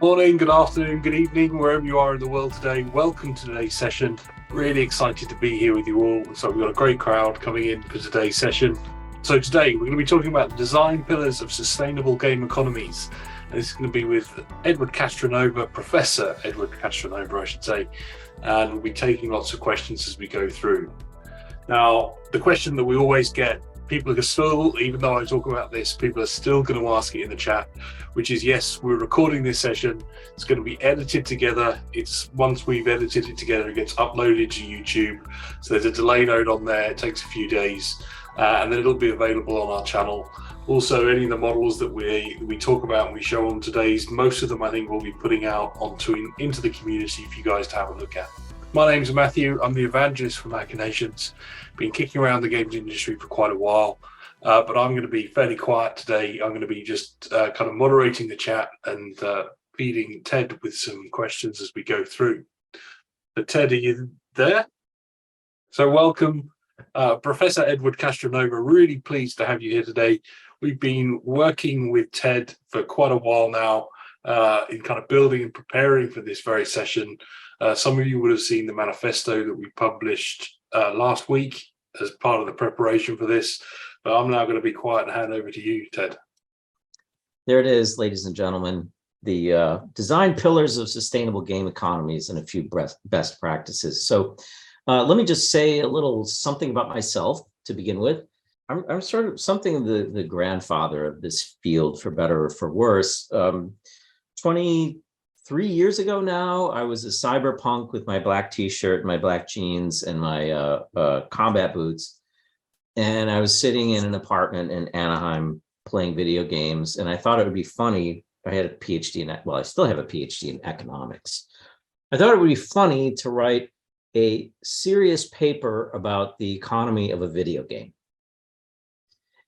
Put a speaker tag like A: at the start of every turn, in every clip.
A: Morning, good afternoon, good evening, wherever you are in the world today. Welcome to today's session. Really excited to be here with you all. So we've got a great crowd coming in for today's session. So today we're going to be talking about the design pillars of sustainable game economies. And this is going to be with Castronova, Professor Edward Castronova, I should say. And we'll be taking lots of questions as we go through. Now, the question that we always get, people are still, even though I talk about this, people are still going to ask it in the chat, which is, yes, we're recording this session. It's going to be edited together. Once we've edited it together, it gets uploaded to YouTube. So there's a delay note on there. It takes a few days, and then it'll be available on our channel. Also, any of the models that we talk about and we show on today's, most of them I think we'll be putting out into the community for you guys to have a look at. My name's Matthew. I'm the evangelist for Machinations. Been kicking around the games industry for quite a while, but I'm going to be fairly quiet today. I'm going to be just kind of moderating the chat and feeding Ted with some questions as we go through. But Ted, are you there? So welcome, Professor Edward Castronova. Really pleased to have you here today. We've been working with Ted for quite a while now in kind of building and preparing for this very session. Some of you would have seen the manifesto that we published last week as part of the preparation for this, but I'm now going to be quiet and hand over to you, Ted.
B: There it is, ladies and gentlemen, the design pillars of sustainable game economies and a few best practices. So let me just say a little something about myself to begin with. I'm sort of something of the grandfather of this field, for better or for worse. 23 years ago now, I was a cyberpunk with my black t-shirt, my black jeans, and my combat boots. And I was sitting in an apartment in Anaheim playing video games. And I thought it would be funny. I had a PhD I still have a PhD in economics. I thought it would be funny to write a serious paper about the economy of a video game.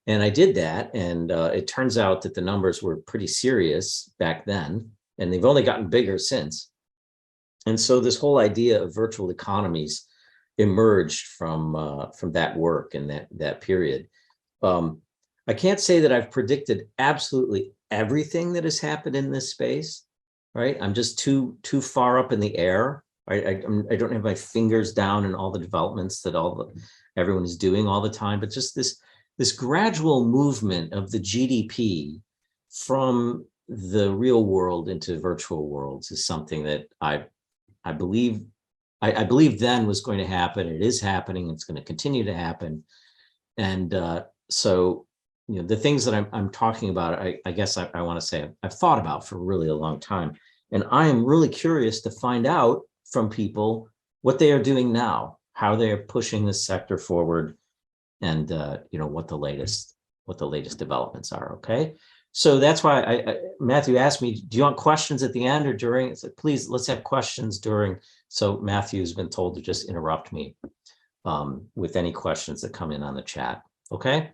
B: And I did that. And it turns out that the numbers were pretty serious back then. And they've only gotten bigger since. And so this whole idea of virtual economies emerged from that work and that period. I can't say that I've predicted absolutely everything that has happened in this space, right? I'm just too far up in the air. I don't have my fingers down in all the developments that everyone is doing all the time, but just this gradual movement of the GDP from the real world into virtual worlds is something that I believe then was going to happen. It is happening. It's going to continue to happen. And so, the things that I'm talking about, I guess I want to say I've thought about for really a long time. And I am really curious to find out from people what they are doing now, how they are pushing this sector forward, and what the latest developments are. Okay. So that's why Matthew asked me, do you want questions at the end or during? It's like, please, let's have questions during. So Matthew's been told to just interrupt me with any questions that come in on the chat. Okay.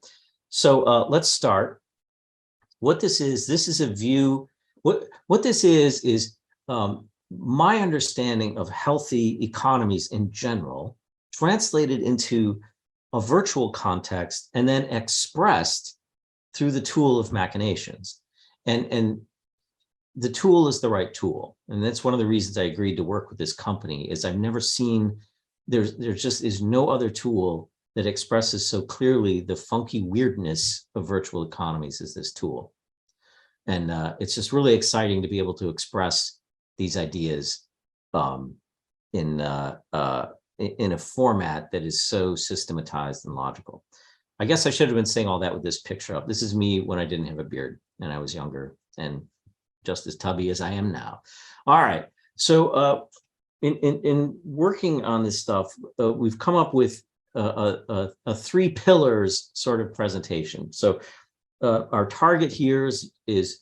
B: So let's start. What this is a view. What this is my understanding of healthy economies in general, translated into a virtual context and then expressed through the tool of Machinations. And the tool is the right tool. And that's one of the reasons I agreed to work with this company, is I've never seen, there just is no other tool that expresses so clearly the funky weirdness of virtual economies as this tool. And it's just really exciting to be able to express these ideas in a format that is so systematized and logical. I guess I should have been saying all that with this picture up. This is me when I didn't have a beard and I was younger and just as tubby as I am now. All right. So in working on this stuff, we've come up with a 3 pillars sort of presentation. So our target here is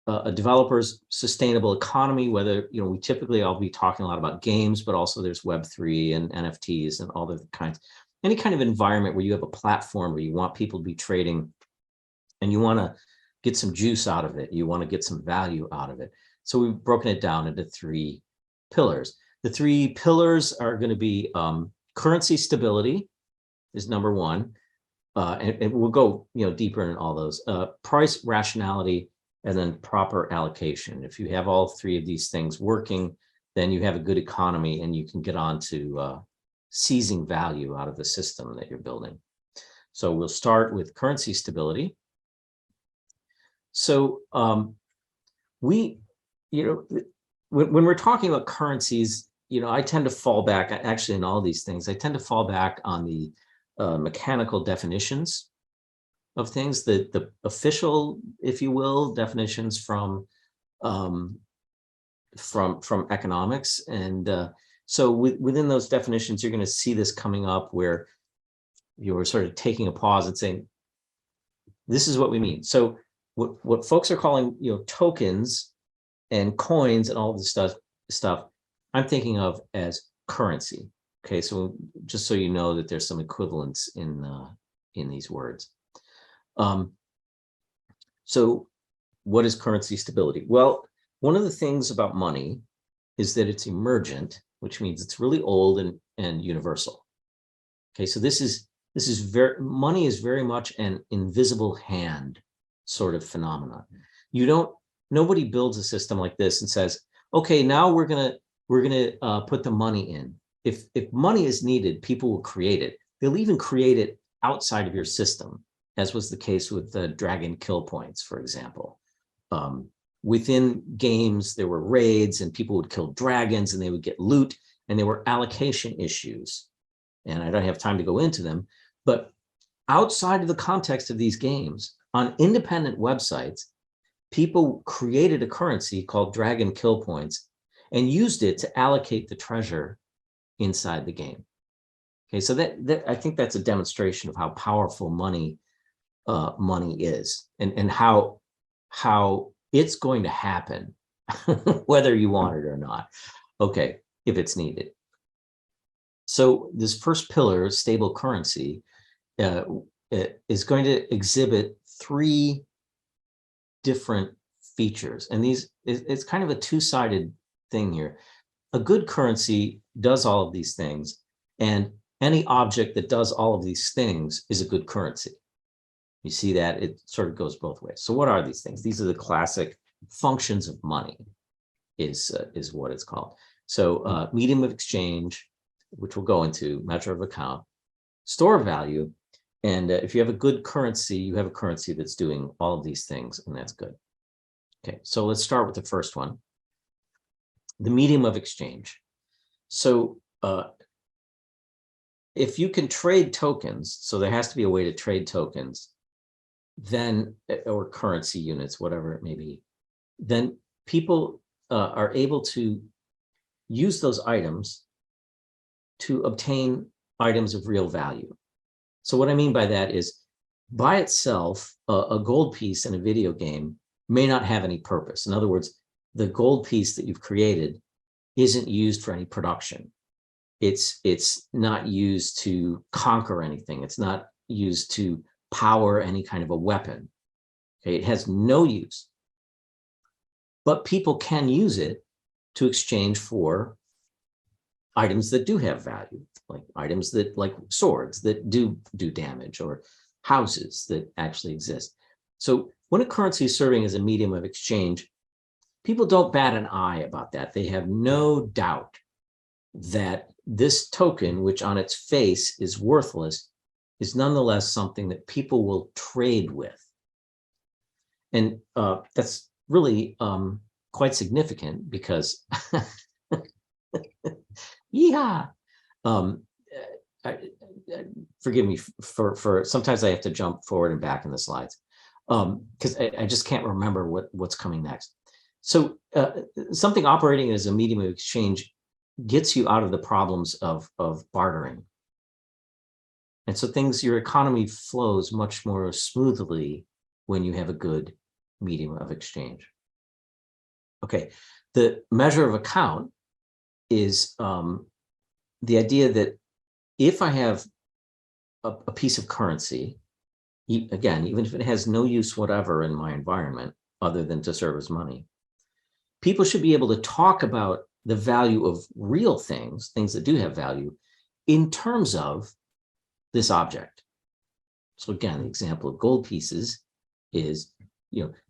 B: a developer's sustainable economy, whether, we typically, I'll be talking a lot about games, but also there's Web3 and NFTs and all the kinds. Any kind of environment where you have a platform where you want people to be trading and you want to get some juice out of it, you want to get some value out of it. So we've broken it down into 3 pillars. The 3 pillars are going to be currency stability is number 1. And we'll go deeper in all those. Price rationality and then proper allocation. If you have all three of these things working, then you have a good economy and you can get on to seizing value out of the system that you're building. So we'll start with currency stability. So when we're talking about currencies, I tend to fall back, actually in all these things, I tend to fall back on the mechanical definitions of things, the official, if you will, definitions from economics. And so within those definitions, you're going to see this coming up where you're sort of taking a pause and saying, this is what we mean. So what folks are calling, tokens and coins and all of this stuff, I'm thinking of as currency. Okay, so just so you know that there's some equivalence in these words. So what is currency stability? Well, one of the things about money is that it's emergent, which means it's really old and universal. Okay, so money is very much an invisible hand sort of phenomenon. Nobody builds a system like this and says, okay, now we're gonna put the money in. If money is needed, people will create it. They'll even create it outside of your system, as was the case with the dragon kill points, for example. Within games, there were raids and people would kill dragons and they would get loot, and there were allocation issues. And I don't have time to go into them, but outside of the context of these games, on independent websites, people created a currency called dragon kill points and used it to allocate the treasure inside the game. Okay, so that I think that's a demonstration of how powerful money is, and how it's going to happen, whether you want it or not. Okay, if it's needed. So this first pillar, stable currency, is going to exhibit three different features, and it's kind of a two-sided thing here. A good currency does all of these things, and any object that does all of these things is a good currency. You see that it sort of goes both ways. So what are these things? These are the classic functions of money, is what it's called. So medium of exchange, which we'll go into, measure of account, store of value, and if you have a good currency, you have a currency that's doing all of these things, and that's good. Okay, so let's start with the first one, the medium of exchange. So if you can trade tokens, so there has to be a way to trade tokens, then, or currency units, whatever it may be, then people are able to use those items to obtain items of real value. So what I mean by that is, by itself, a gold piece in a video game may not have any purpose. In other words, the gold piece that you've created isn't used for any production. It's not used to conquer anything. It's not used to power any kind of a weapon. Okay, it has no use. But people can use it to exchange for items that do have value, like items that, like swords that do damage, or houses that actually exist. So when a currency is serving as a medium of exchange, people don't bat an eye about that. They have no doubt that this token, which on its face is worthless, is nonetheless something that people will trade with. And that's really quite significant, because yeah, forgive me for sometimes I have to jump forward and back in the slides, because I just can't remember what's coming next. So something operating as a medium of exchange gets you out of the problems of bartering. And so your economy flows much more smoothly when you have a good medium of exchange. Okay, the measure of account is the idea that if I have a piece of currency, again, even if it has no use whatever in my environment other than to serve as money, people should be able to talk about the value of real things that do have value, in terms of this object. So again, the example of gold pieces is,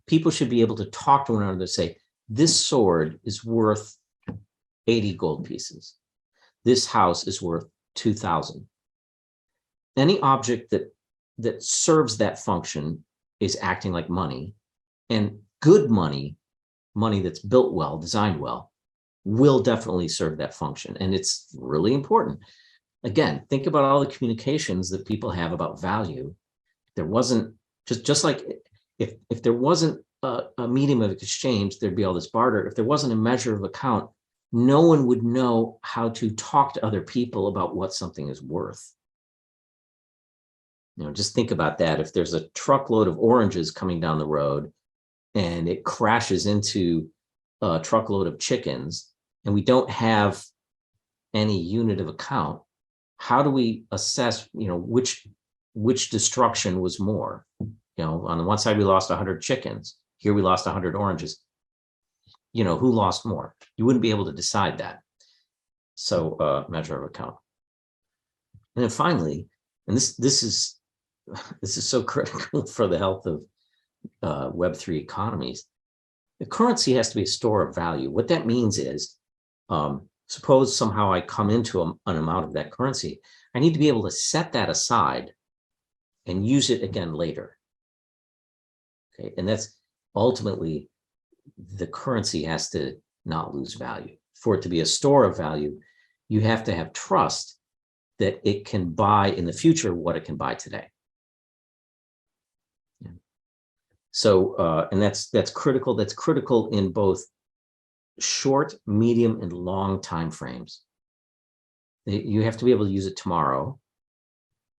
B: people should be able to talk to one another and say, this sword is worth 80 gold pieces. This house is worth 2,000. Any object that serves that function is acting like money, and good money that's built well, designed well, will definitely serve that function. And it's really important. Again, think about all the communications that people have about value. There wasn't just like if there wasn't a medium of exchange, there'd be all this barter. If there wasn't a measure of account, no one would know how to talk to other people about what something is worth. Just think about that. If there's a truckload of oranges coming down the road and it crashes into a truckload of chickens, and we don't have any unit of account, how do we assess, which destruction was more? On the one side, we lost 100 chickens. Here we lost 100 oranges. Who lost more? You wouldn't be able to decide that. So measure of account. And then finally, and this is so critical for the health of Web3 economies, the currency has to be a store of value. What that means is, suppose somehow I come into an amount of that currency, I need to be able to set that aside and use it again later. Okay, and that's ultimately, the currency has to not lose value. For it to be a store of value, you have to have trust that it can buy in the future what it can buy today. Yeah. So, and that's critical. That's critical in both short, medium, and long time frames. You have to be able to use it tomorrow,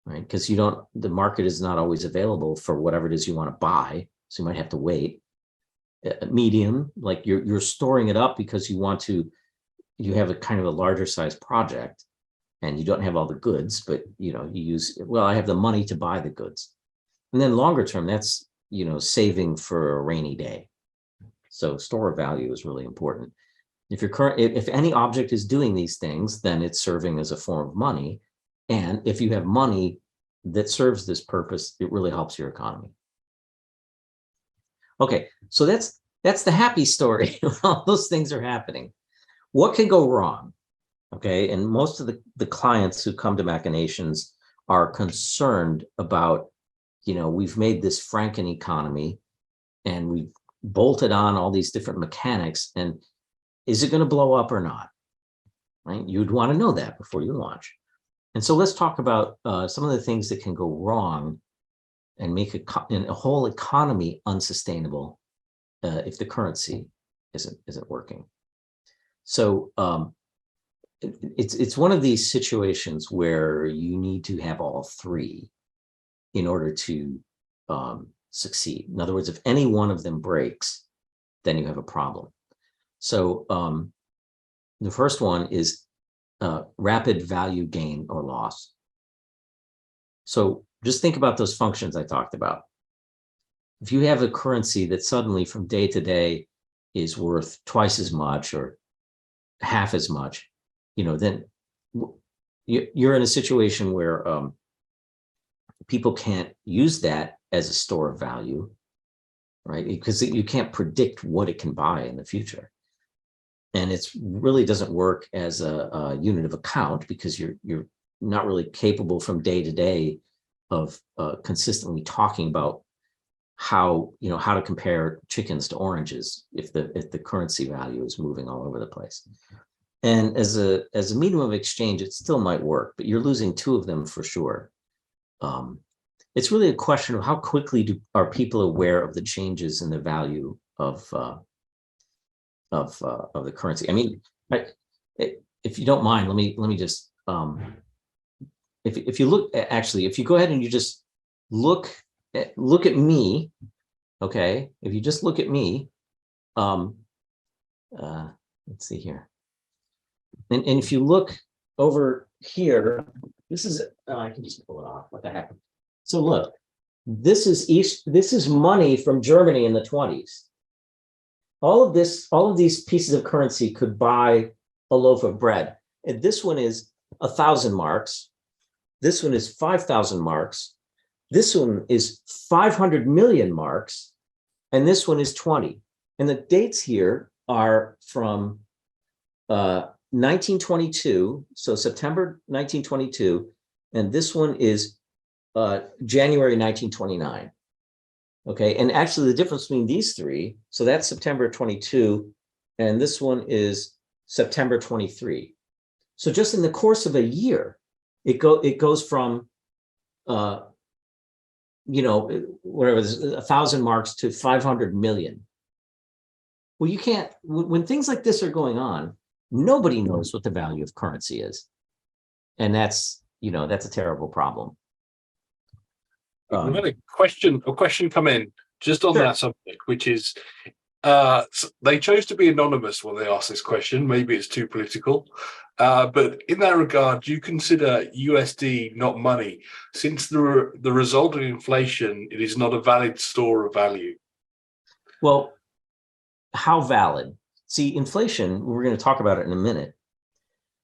B: right? Because the market is not always available for whatever it is you want to buy, so you might have to wait. Medium, like you're storing it up because you have a kind of a larger size project, and you don't have all the goods, but I have the money to buy the goods. And then longer term, that's saving for a rainy day. So store of value is really important. If any object is doing these things, then it's serving as a form of money. And if you have money that serves this purpose, it really helps your economy. Okay, so that's the happy story. All those things are happening. What can go wrong? Okay, and most of the clients who come to Machinations are concerned about, we've made this Franken economy and we've bolted on all these different mechanics, and is it going to blow up or not? Right? You'd want to know that before you launch. And so let's talk about some of the things that can go wrong and make a whole economy unsustainable if the currency isn't working. So it's one of these situations where you need to have all three in order to succeed. In other words, if any one of them breaks, then you have a problem. So the first one is rapid value gain or loss. So just think about those functions I talked about. If you have a currency that suddenly from day to day is worth twice as much or half as much, then you're in a situation where people can't use that as a store of value, right? Because you can't predict what it can buy in the future. And it really doesn't work as a unit of account because you're not really capable from day to day of consistently talking about how to compare chickens to oranges if the currency value is moving all over the place. And as a medium of exchange, it still might work, but you're losing two of them for sure. It's really a question of how quickly are people aware of the changes in the value of the currency. I mean, if you don't mind, let me just if you look if you go ahead and you just look at me, okay? If you just look at me, let's see here, and if you look over here, this is I can just pull it off. What the heck? So look, this is money from Germany in the 20s. All of these pieces of currency could buy a loaf of bread. And this one is 1,000 marks. This one is 5,000 marks. This one is 500 million marks. and this one is 20. And the dates here are from 1922, so September 1922, and this one is January 1929. Okay, and actually the difference between these three, so that's September 22, and this one is September 23. So just in the course of a year, it goes from whatever, 1,000 marks to 500 million. Well, you can't, when things like this are going on, nobody knows what the value of currency is. And that's a terrible problem.
A: We had a question come in just on
B: Sure.
A: that subject, which is they chose to be anonymous when they asked this question. Maybe it's too political. But in that regard, do you consider USD not money? Since the result of inflation, it is not a valid store of value.
B: Well, how valid? See, inflation, we're going to talk about it in a minute,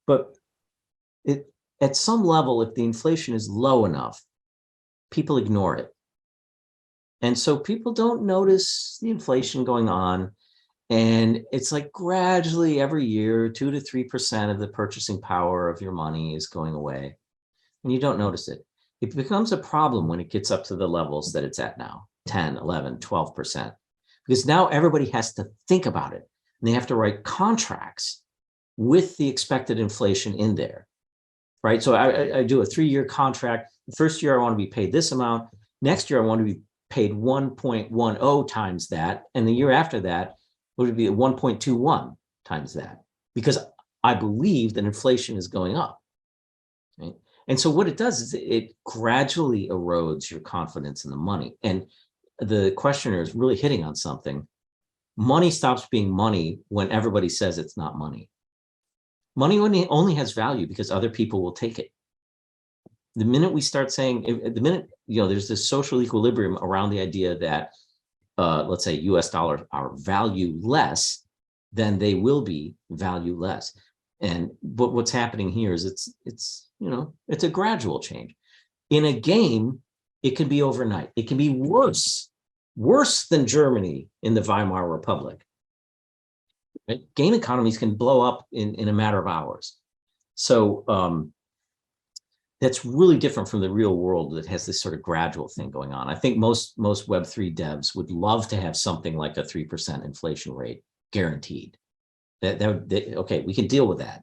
B: but at some level, if the inflation is low enough, people ignore it. And so people don't notice the inflation going on. And it's like gradually every year, 2 to 3% of the purchasing power of your money is going away. And you don't notice it. It becomes a problem when it gets up to the levels that it's at now, 10, 11, 12%. Because now everybody has to think about it. And they have to write contracts with the expected inflation in there, right? So I do a 3-year contract. The first year I want to be paid this amount. Next year I want to be paid 1.10 times that. And the year after that would be 1.21 times that. Because I believe that inflation is going up. Right? And so what it does is it gradually erodes your confidence in the money. And the questioner is really hitting on something. Money stops being money when everybody says it's not money. Money only has value because other people will take it. The minute we start saying, there's this social equilibrium around the idea that, let's say US dollars are valueless, then they will be valueless. But what's happening here is it's a gradual change. In a game, it can be overnight. It can be worse than Germany in the Weimar Republic. Right? Game economies can blow up in a matter of hours. So that's really different from the real world that has this sort of gradual thing going on. I think most Web3 devs would love to have something like a 3% inflation rate guaranteed. Okay, we can deal with that.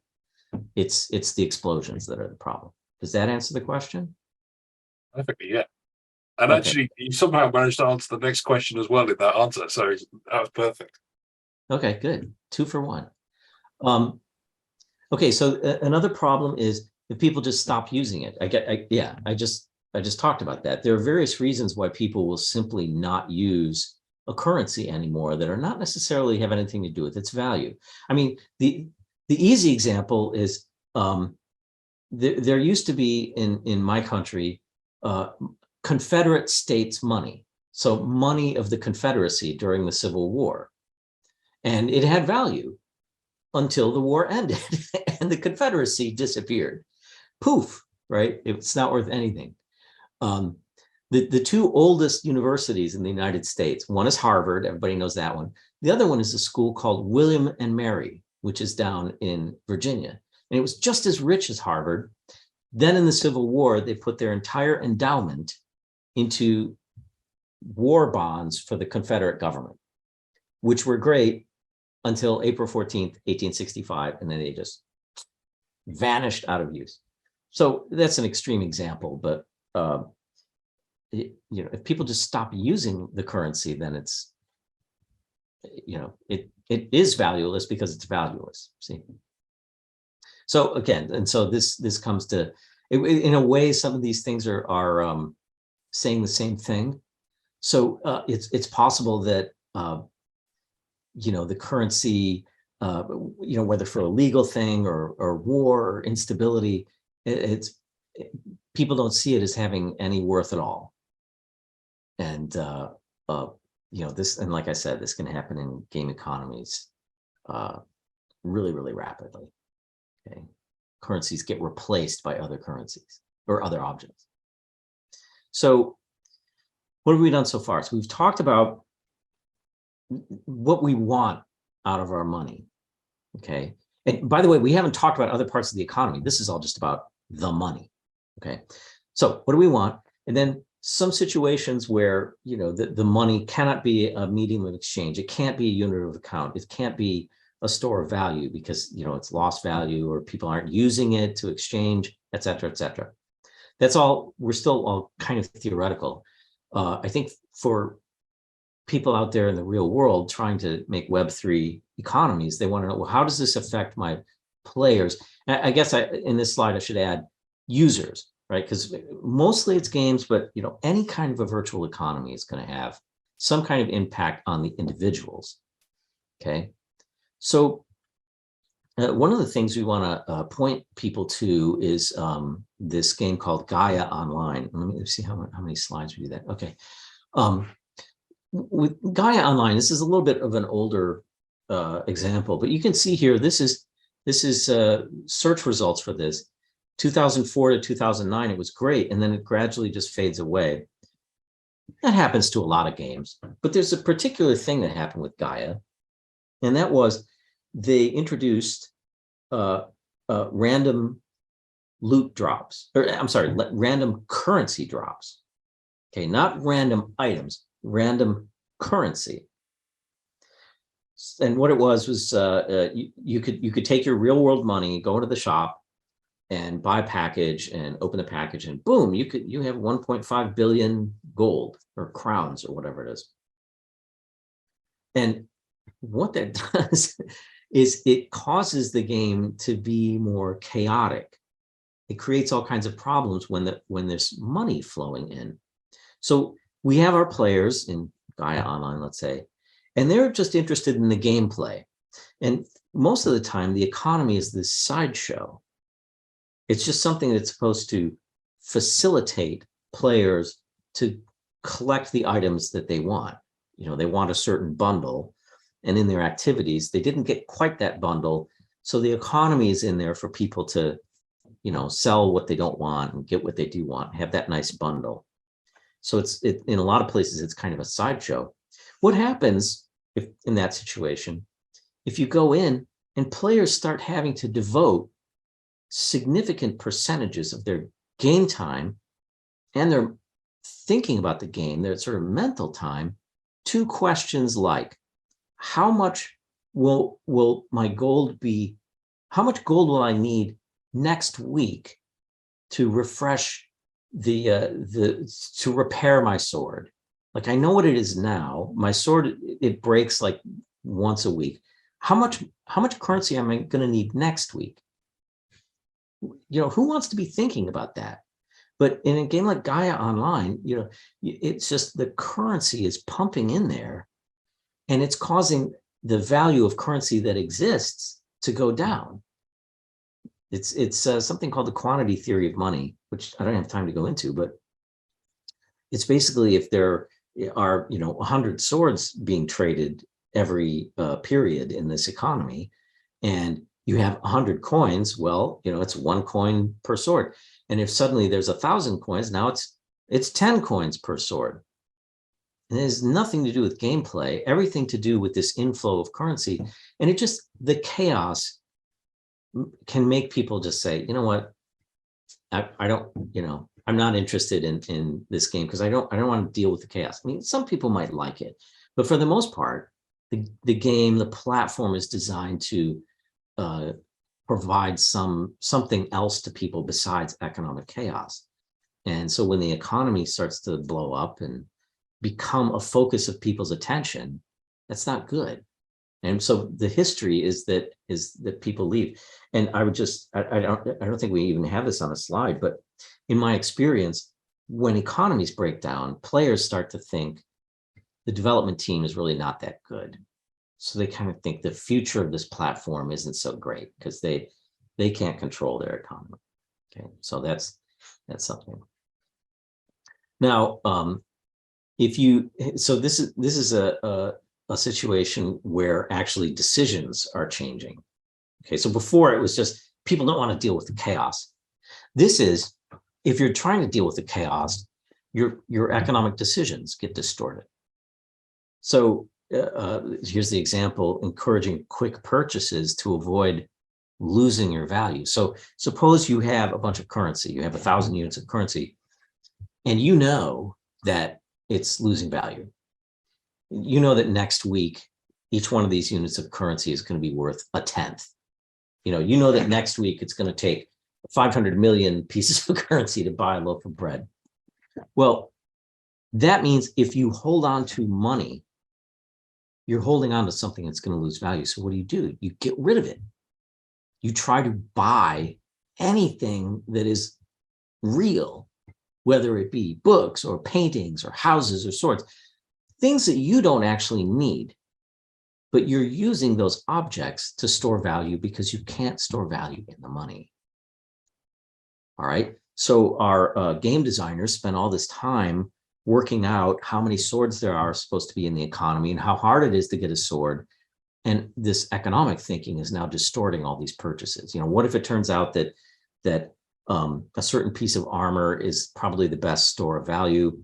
B: It's the explosions that are the problem. Does that answer the question?
A: Perfectly, yeah. And
B: Okay.
A: actually, you somehow managed to answer the next question as well in that answer. So that was perfect.
B: Okay, good. 2 for 1. Okay, so another problem is if people just stop using it. I just talked about that. There are various reasons why people will simply not use a currency anymore that are not necessarily have anything to do with its value. I mean, the easy example is there used to be in my country Confederate States money, so money of the Confederacy during the Civil War, and it had value until the war ended and the Confederacy disappeared. Poof, right? It's not worth anything. The 2 oldest universities in the United States, one is Harvard, everybody knows that one. The other one is a school called William and Mary, which is down in Virginia. And it was just as rich as Harvard. Then in the Civil War, they put their entire endowment into war bonds for the Confederate government, which were great until April 14th, 1865, and then they just vanished out of use. So that's an extreme example, but if people just stop using the currency, then it's, it is valueless because it's valueless. See. So again, and so this comes to, in a way, some of these things are saying the same thing. So it's possible that the currency, whether for a legal thing or war or instability, people don't see it as having any worth at all. And this, and like I said, this can happen in game economies really, really rapidly. Okay, currencies get replaced by other currencies or other objects. So what have we done so far? So we've talked about what we want out of our money. Okay. And by the way, we haven't talked about other parts of the economy. This is all just about the money. Okay. So what do we want? And then some situations where, you know, the money cannot be a medium of exchange. It can't be a unit of account. It can't be a store of value because, you know, it's lost value or people aren't using it to exchange, et cetera, et cetera. That's all, we're still all kind of theoretical. I think for people out there in the real world trying to make Web3 economies, they want to know, well, how does this affect my players? And I guess in this slide, I should add users, right? Because mostly it's games, but you know, any kind of a virtual economy is going to have some kind of impact on the individuals. Okay, so one of the things we want to point people to is this game called Gaia Online. Let me see how many slides we do that. Okay. With Gaia Online, this is a little bit of an older example, but you can see here, this is search results for this. 2004 to 2009, it was great, and then it gradually just fades away. That happens to a lot of games, but there's a particular thing that happened with Gaia, and that was they introduced random loot drops, or I'm sorry, random currency drops. Okay, not random items, random currency. And what it was you could take your real world money, go into the shop and buy a package and open the package, and boom, you have 1.5 billion gold or crowns or whatever it is. And what that does is it causes the game to be more chaotic. It creates all kinds of problems when there's money flowing in. So we have our players in Gaia Online, let's say, and they're just interested in the gameplay. And most of the time, the economy is this sideshow. It's just something that's supposed to facilitate players to collect the items that they want. You know, they want a certain bundle, and in their activities, they didn't get quite that bundle. So the economy is in there for people to, you know, sell what they don't want and get what they do want, have that nice bundle. So in a lot of places, it's kind of a sideshow. What happens if in that situation, if you go in and players start having to devote significant percentages of their game time and their thinking about the game, their sort of mental time, to questions like, how much will my gold be, how much gold will I need next week to refresh to repair my sword? Like, I know what it is now. My sword, it breaks like once a week. How much currency am I going to need next week? You know, who wants to be thinking about that? But in a game like Gaia Online, you know, it's just the currency is pumping in there, and it's causing the value of currency that exists to go down. It's something called the quantity theory of money, which I don't have time to go into, but it's basically if there are, you know, 100 swords being traded every period in this economy, and you have 100 coins, well, you know, it's 1 coin per sword. And if suddenly there's 1,000 coins, now it's 10 coins per sword. And it has nothing to do with gameplay, everything to do with this inflow of currency. And it just, the chaos can make people just say, you know what, I don't, you know, I'm not interested in this game because I don't want to deal with the chaos. I mean, some people might like it, but for the most part, the game, the platform is designed to provide something else to people besides economic chaos. And so when the economy starts to blow up and become a focus of people's attention, that's not good. And so the history is that people leave. And I would just, I don't think we even have this on a slide, but in my experience, when economies break down, players start to think the development team is really not that good. So they kind of think the future of this platform isn't so great because they can't control their economy. Okay, so that's something. Now, so this is a situation where actually decisions are changing. Okay, so before it was just people don't want to deal with the chaos. This is, if you're trying to deal with the chaos, your economic decisions get distorted. So here's the example, encouraging quick purchases to avoid losing your value. So suppose you have a bunch of currency, you have 1,000 units of currency, and you know that it's losing value. You know that next week, each one of these units of currency is going to be worth a tenth. You know that next week it's going to take 500 million pieces of currency to buy a loaf of bread. Well, that means if you hold on to money, you're holding on to something that's going to lose value. So what do? You get rid of it. You try to buy anything that is real, whether it be books or paintings or houses or swords, things that you don't actually need, but you're using those objects to store value because you can't store value in the money. All right. So our game designers spend all this time working out how many swords there are supposed to be in the economy and how hard it is to get a sword. And this economic thinking is now distorting all these purchases. What if it turns out that a certain piece of armor is probably the best store of value,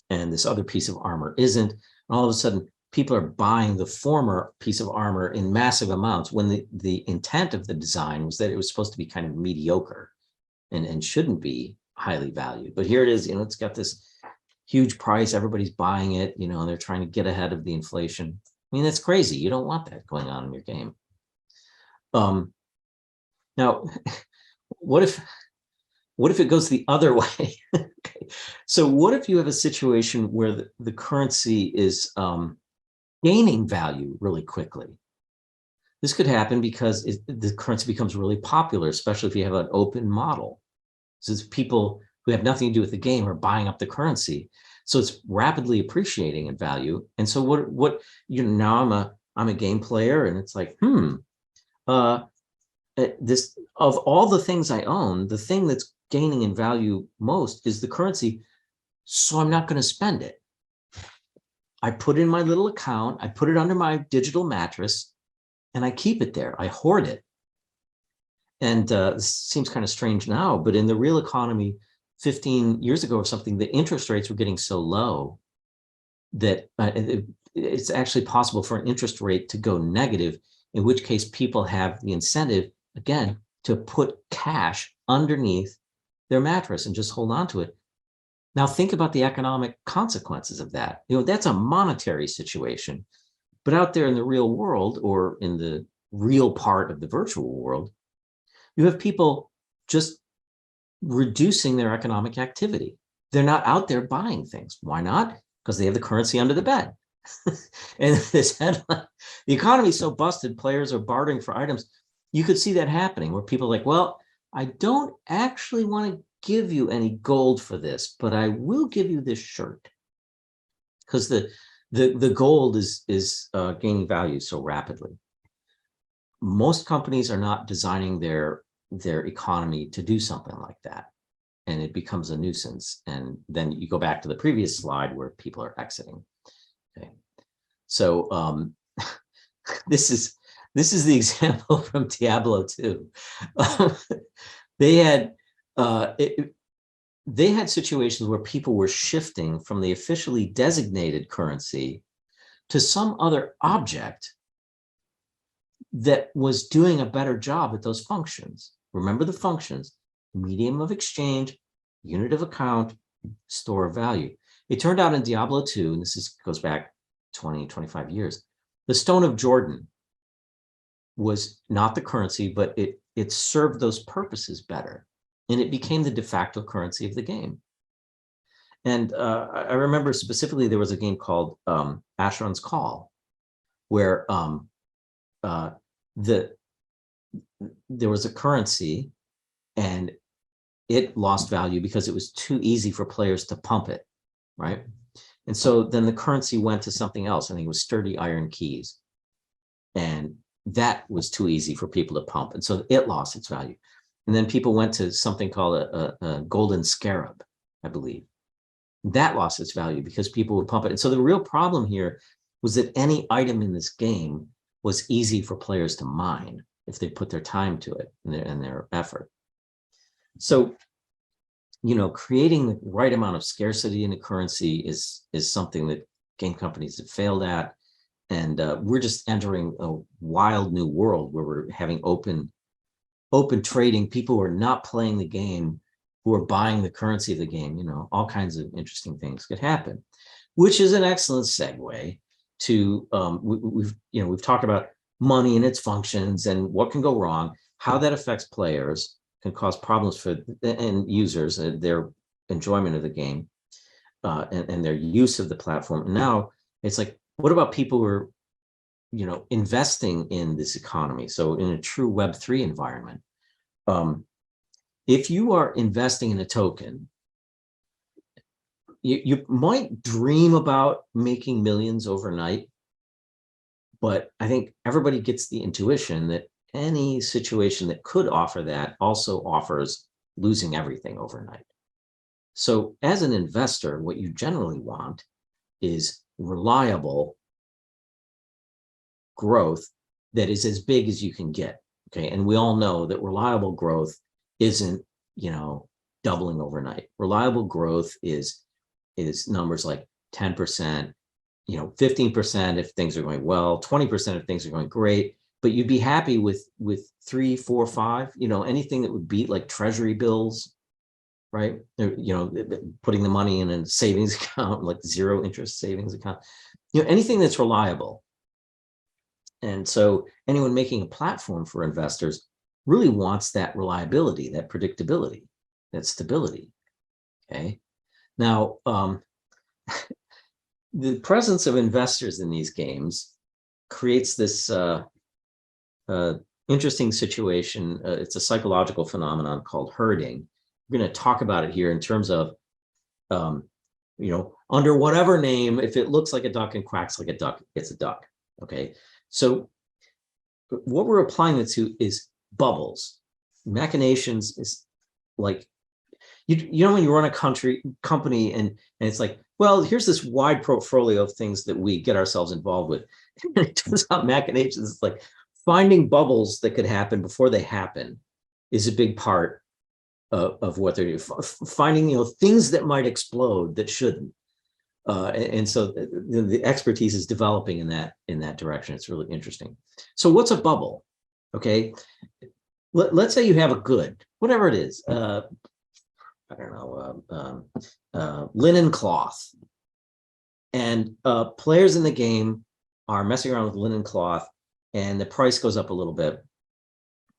B: and this other piece of armor isn't? And all of a sudden, people are buying the former piece of armor in massive amounts when the intent of the design was that it was supposed to be kind of mediocre and shouldn't be highly valued. But here it is, it's got this huge price, everybody's buying it, and they're trying to get ahead of the inflation. I mean, that's crazy. You don't want that going on in your game. Now, what if it goes the other way? Okay. So what if you have a situation where the currency is gaining value really quickly? This could happen because the currency becomes really popular, especially if you have an open model. So people who have nothing to do with the game are buying up the currency. So it's rapidly appreciating in value. And so now I'm a game player, and it's like, this, of all the things I own, the thing that's gaining in value most is the currency. So I'm not going to spend it. I put in my little account, I put it under my digital mattress, and I keep it there. I hoard it. And this seems kind of strange now, but in the real economy, 15 years ago or something, the interest rates were getting so low that it's actually possible for an interest rate to go negative, in which case people have the incentive, again, to put cash underneath their mattress and just hold on to it. Now think about the economic consequences of that. That's a monetary situation, but out there in the real world, or in the real part of the virtual world, you have people just reducing their economic activity. They're not out there buying things. Why not? Because they have the currency under the bed. And this headline, the economy is so busted, players are bartering for items. You could see that happening, where people are like, well, I don't actually want to give you any gold for this, but I will give you this shirt. Because the gold is gaining value so rapidly. Most companies are not designing their economy to do something like that, and it becomes a nuisance. And then you go back to the previous slide where people are exiting. Okay, so this is the example from Diablo 2. They had situations where people were shifting from the officially designated currency to some other object that was doing a better job at those functions. Remember the functions: medium of exchange, unit of account, store of value. It turned out in Diablo 2, and this goes back 20, 25 years, the Stone of Jordan was not the currency, but it served those purposes better. And it became the de facto currency of the game. And I remember specifically there was a game called Asheron's Call, where there was a currency and it lost value because it was too easy for players to pump it, right? And so then the currency went to something else. I think it was sturdy iron keys. And that was too easy for people to pump. And so it lost its value. And then people went to something called a golden scarab, I believe. That lost its value because people would pump it. And so the real problem here was that any item in this game was easy for players to mine if they put their time to it and their effort. So, creating the right amount of scarcity in a currency is something that game companies have failed at. we're just entering a wild new world where we're having open trading, people who are not playing the game, who are buying the currency of the game. All kinds of interesting things could happen, which is an excellent segue to we've talked about money and its functions and what can go wrong, how that affects players, can cause problems for and users, their enjoyment of the game, and their use of the platform. And now it's like, what about people who are investing in this economy? So in a true Web3 environment, if you are investing in a token, you might dream about making millions overnight, but I think everybody gets the intuition that any situation that could offer that also offers losing everything overnight. So as an investor, what you generally want is reliable growth that is as big as you can get. Okay. And we all know that reliable growth isn't, doubling overnight. Reliable growth is numbers like 10%, 15% if things are going well, 20% if things are going great. But you'd be happy with 3, 4, 5, anything that would beat like treasury bills, right? Putting the money in a savings account, like 0 interest savings account, anything that's reliable. And so anyone making a platform for investors really wants that reliability, that predictability, that stability. Okay. Now, the presence of investors in these games creates this interesting situation. It's a psychological phenomenon called herding. We're going to talk about it here in terms of, under whatever name, if it looks like a duck and quacks like a duck, it's a duck. Okay. So what we're applying it to is bubbles. Machinations is like, when you run a company and it's like, well, here's this wide portfolio of things that we get ourselves involved with. And it turns out machinations is like finding bubbles that could happen before they happen is a big part of what they're doing. Finding, things that might explode that shouldn't. And so the expertise is developing in that direction. It's really interesting. So what's a bubble? Okay. Let's say you have a good, whatever it is, I don't know, linen cloth. And players in the game are messing around with linen cloth and the price goes up a little bit.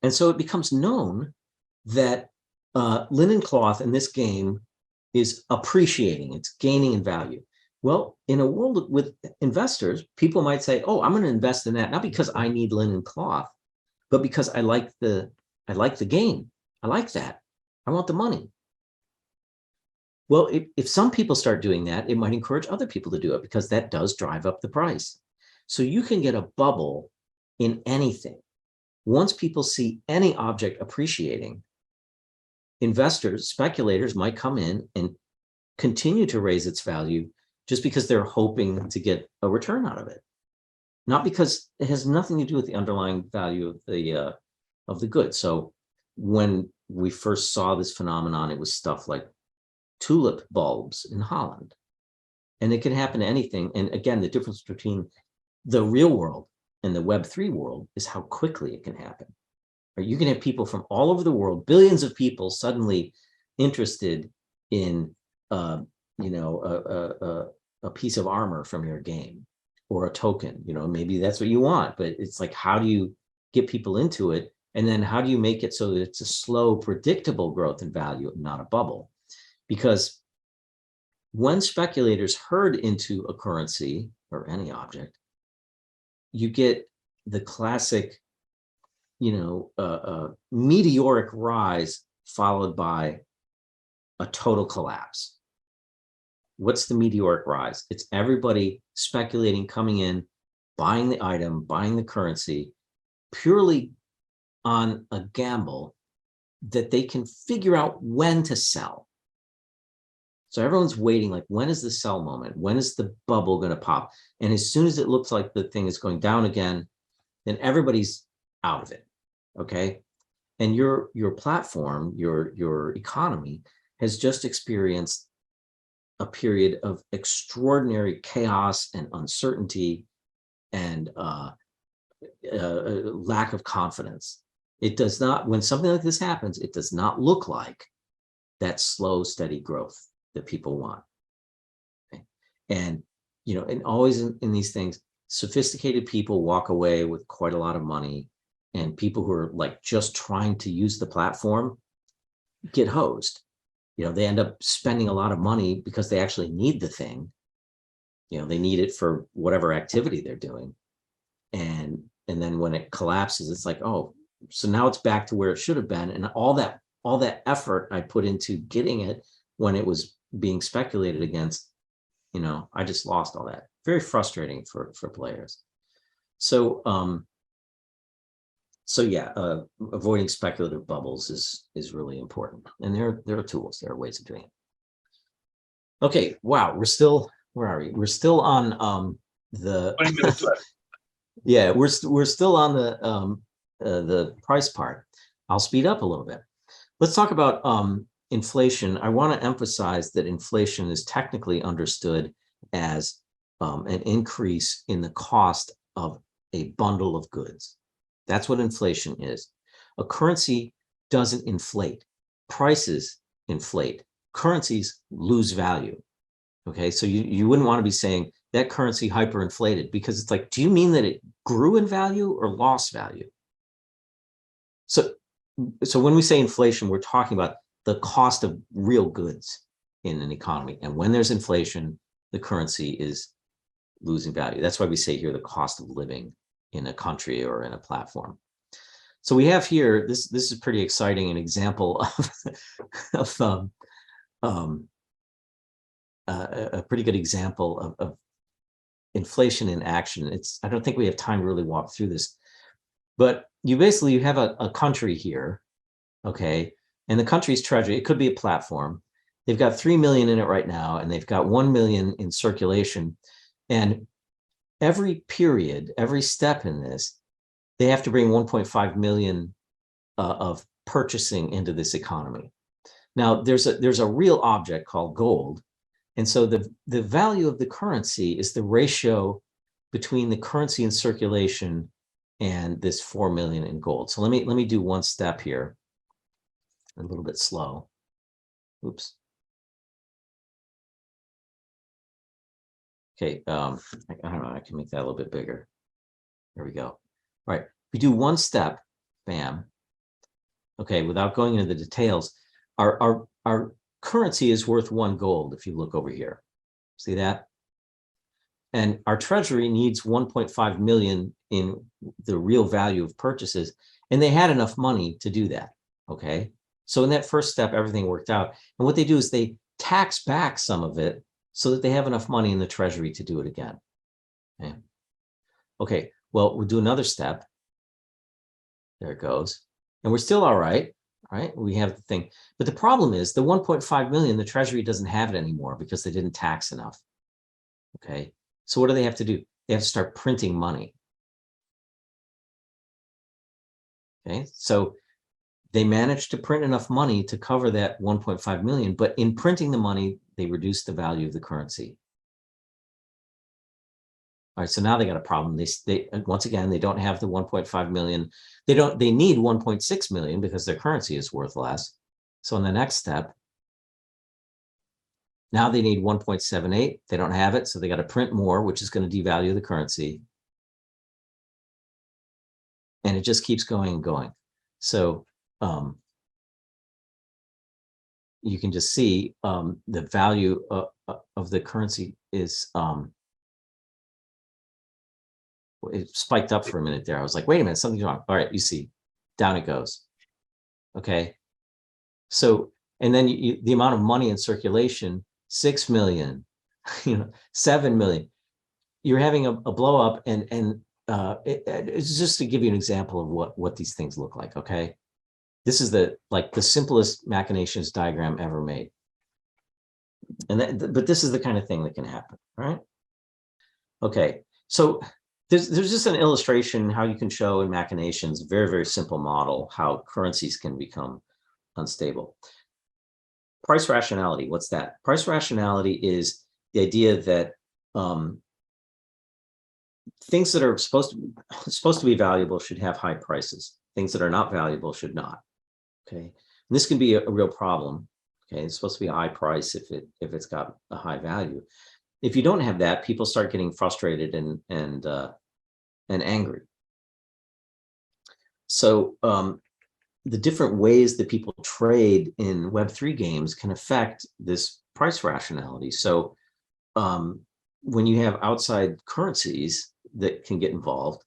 B: And so it becomes known that linen cloth in this game is appreciating, it's gaining in value. Well, in a world with investors, people might say, oh, I'm going to invest in that, not because I need linen cloth, but because I like the game. I like that. I want the money. Well, if some people start doing that, it might encourage other people to do it because that does drive up the price. So you can get a bubble in anything. Once people see any object appreciating, investors, speculators might come in and continue to raise its value just because they're hoping to get a return out of it. Not because it has nothing to do with the underlying value of the good. So when we first saw this phenomenon, it was stuff like tulip bulbs in Holland. And it can happen to anything. And again, the difference between the real world and the Web3 world is how quickly it can happen. Or you can have people from all over the world, billions of people suddenly interested in a piece of armor from your game or a token. Maybe that's what you want, but it's like, how do you get people into it? And then how do you make it so that it's a slow, predictable growth in value, not a bubble? Because when speculators herd into a currency or any object, you get the classic, meteoric rise followed by a total collapse. What's the meteoric rise? It's everybody speculating, coming in, buying the item, buying the currency, purely on a gamble that they can figure out when to sell. So everyone's waiting, like, when is the sell moment? When is the bubble going to pop? And as soon as it looks like the thing is going down again, then everybody's out of it. Okay. And your platform, your economy has just experienced a period of extraordinary chaos and uncertainty and lack of confidence. It does not, when something like this happens, it does not look like that slow, steady growth that people want. Okay? And, and always in these things, sophisticated people walk away with quite a lot of money, and people who are like just trying to use the platform get hosed. They end up spending a lot of money because they actually need the thing. They need it for whatever activity they're doing. And then when it collapses, it's like, oh, so now it's back to where it should have been. And all that effort I put into getting it when it was being speculated against, I just lost all that. Very frustrating for players. So, avoiding speculative bubbles is really important. And there are tools, there are ways of doing it. Okay, wow, where are we? We're still on the
A: 20 minutes left.
B: Yeah, we're still on the price part. I'll speed up a little bit. Let's talk about inflation. I want to emphasize that inflation is technically understood as an increase in the cost of a bundle of goods. That's what inflation is. A currency doesn't inflate. Prices inflate. Currencies lose value. Okay, so you wouldn't want to be saying that currency hyperinflated, because it's like, do you mean that it grew in value or lost value? So when we say inflation, we're talking about the cost of real goods in an economy. And when there's inflation, the currency is losing value. That's why we say here the cost of living in a country or in a platform. So we have here, this is pretty exciting, an example of a pretty good example of inflation in action. I don't think we have time to really walk through this, but you have a country here, okay, and the country's treasury, it could be a platform. They've got 3 million in it right now, and they've got 1 million in circulation. And every period, every step in this, they have to bring 1.5 million of purchasing into this economy. Now, there's a real object called gold. And so the value of the currency is the ratio between the currency in circulation and this 4 million in gold. So let me do one step here, a little bit slow. Oops. Okay, I don't know, I can make that a little bit bigger. There we go. All right, we do one step, bam. Okay, without going into the details, our currency is worth 1 gold if you look over here. See that? And our treasury needs 1.5 million in the real value of purchases, and they had enough money to do that, okay? So in that first step, everything worked out. And what they do is they tax back some of it so that they have enough money in the treasury to do it again. Okay, well, we'll do another step. There it goes. And we're still all right. Right, we have the thing, but the problem is the 1.5 million, the treasury doesn't have it anymore because they didn't tax enough. Okay, so what do they have to do? They have to start printing money. Okay, so they managed to print enough money to cover that 1.5 million, but in printing the money, they reduced the value of the currency. All right, so now they got a problem. They once again, they don't have the 1.5 million. They need 1.6 million because their currency is worth less. So in the next step, now they need 1.78. They don't have it, so they got to print more, which is going to devalue the currency. And it just keeps going and going. So you can just see the value of the currency is it spiked up for a minute there. I was like, wait a minute, something's wrong. All right, you see, down it goes. Okay. So, and then the amount of money in circulation, 6 million, 7 million. You're having a blow up, and it's just to give you an example of what these things look like. Okay. This is the simplest machinations diagram ever made. And but this is the kind of thing that can happen, right? Okay. So there's just an illustration how you can show in machinations, very, very simple model, how currencies can become unstable. Price rationality, what's that? Price rationality is the idea that things that are supposed to be valuable should have high prices. Things that are not valuable should not. Okay, and this can be a real problem. Okay, it's supposed to be a high price if it's got a high value. If you don't have that, people start getting frustrated and angry. So the different ways that people trade in Web3 games can affect this price rationality. So when you have outside currencies that can get involved,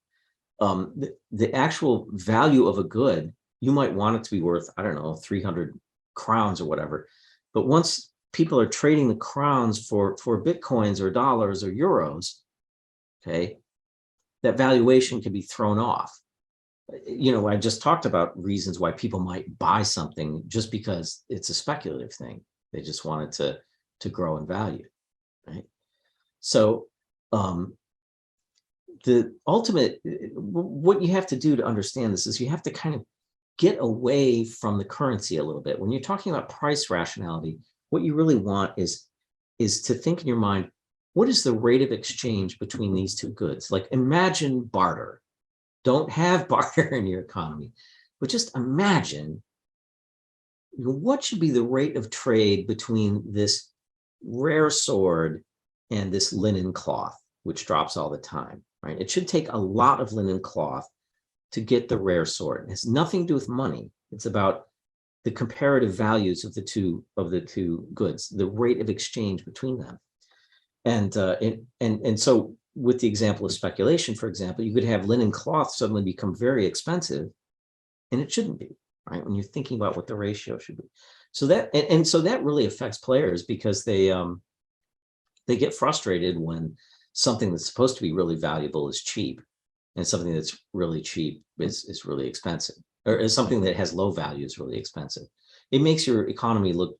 B: the actual value of a good, you might want it to be worth, I don't know, 300 crowns or whatever. But once people are trading the crowns for Bitcoins or dollars or euros, okay, that valuation can be thrown off. You know, I just talked about reasons why people might buy something just because it's a speculative thing. They just want it to grow in value, right? So the ultimate, what you have to do to understand this is you have to kind of get away from the currency a little bit. When you're talking about price rationality, what you really want is to think in your mind, what is the rate of exchange between these two goods? Like imagine barter. Don't have barter in your economy, but just imagine what should be the rate of trade between this rare sword and this linen cloth, which drops all the time, right? It should take a lot of linen cloth to get the rare sword. It has nothing to do with money. It's about the comparative values of the two goods, the rate of exchange between them. And so with the example of speculation, for example, you could have linen cloth suddenly become very expensive, and it shouldn't be, right? When you're thinking about what the ratio should be. So that, and so that really affects players because they get frustrated when something that's supposed to be really valuable is cheap, and something that's really cheap is really expensive, or something that has low value is really expensive. It makes your economy look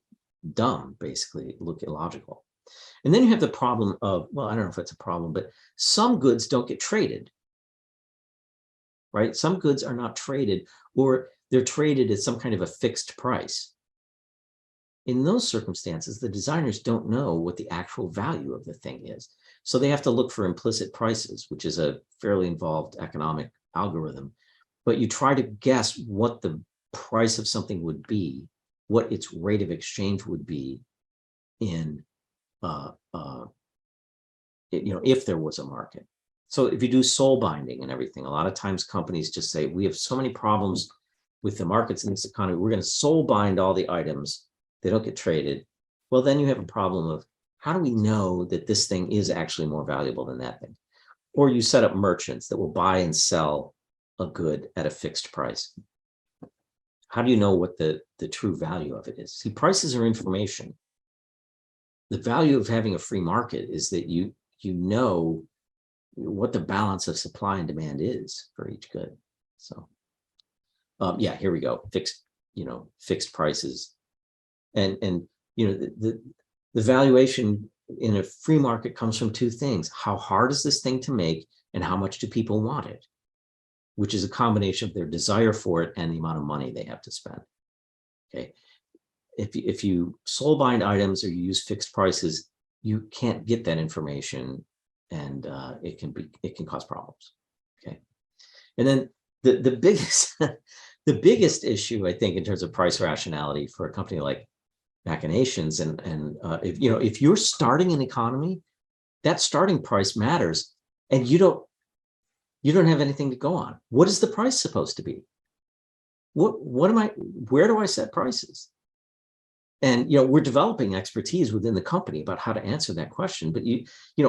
B: dumb, basically, look illogical. And then you have the problem of, well, I don't know if it's a problem, but some goods don't get traded, right? Some goods are not traded, or they're traded at some kind of a fixed price. In those circumstances, the designers don't know what the actual value of the thing is. So they have to look for implicit prices, which is a fairly involved economic algorithm. But you try to guess what the price of something would be, what its rate of exchange would be in if there was a market. So if you do soul binding and everything, a lot of times companies just say, we have so many problems with the markets in this economy, we're going to soul bind all the items, they don't get traded. Well, then you have a problem of, how do we know that this thing is actually more valuable than that thing? Or you set up merchants that will buy and sell a good at a fixed price. How do you know what the true value of it is? See, prices are information. The value of having a free market is that you know what the balance of supply and demand is for each good. So yeah, here we go. Fixed prices. And the valuation in a free market comes from two things. How hard is this thing to make, and how much do people want it? Which is a combination of their desire for it and the amount of money they have to spend. Okay. If you soul bind items or you use fixed prices, you can't get that information, and it can cause problems. Okay, and then the biggest the biggest issue, I think, in terms of price rationality for a company like Machinations, and if you're starting an economy, that starting price matters, and you don't have anything to go on. What is the price supposed to be? Where do I set prices? And we're developing expertise within the company about how to answer that question. But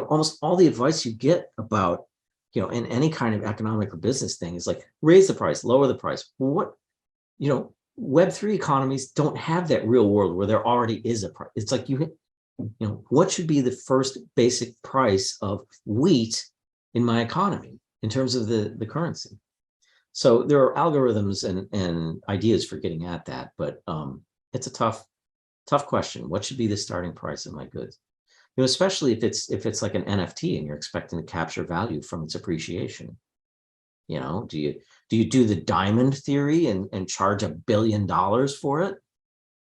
B: almost all the advice you get about in any kind of economic or business thing is like, raise the price, lower the price. Well, Web3 economies don't have that real world where there already is a price. It's like what should be the first basic price of wheat in my economy in terms of the currency? So there are algorithms and ideas for getting at that, but it's a tough question. What should be the starting price of my goods? Especially if it's like an NFT and you're expecting to capture value from its appreciation. Do you do the diamond theory and charge $1 billion for it?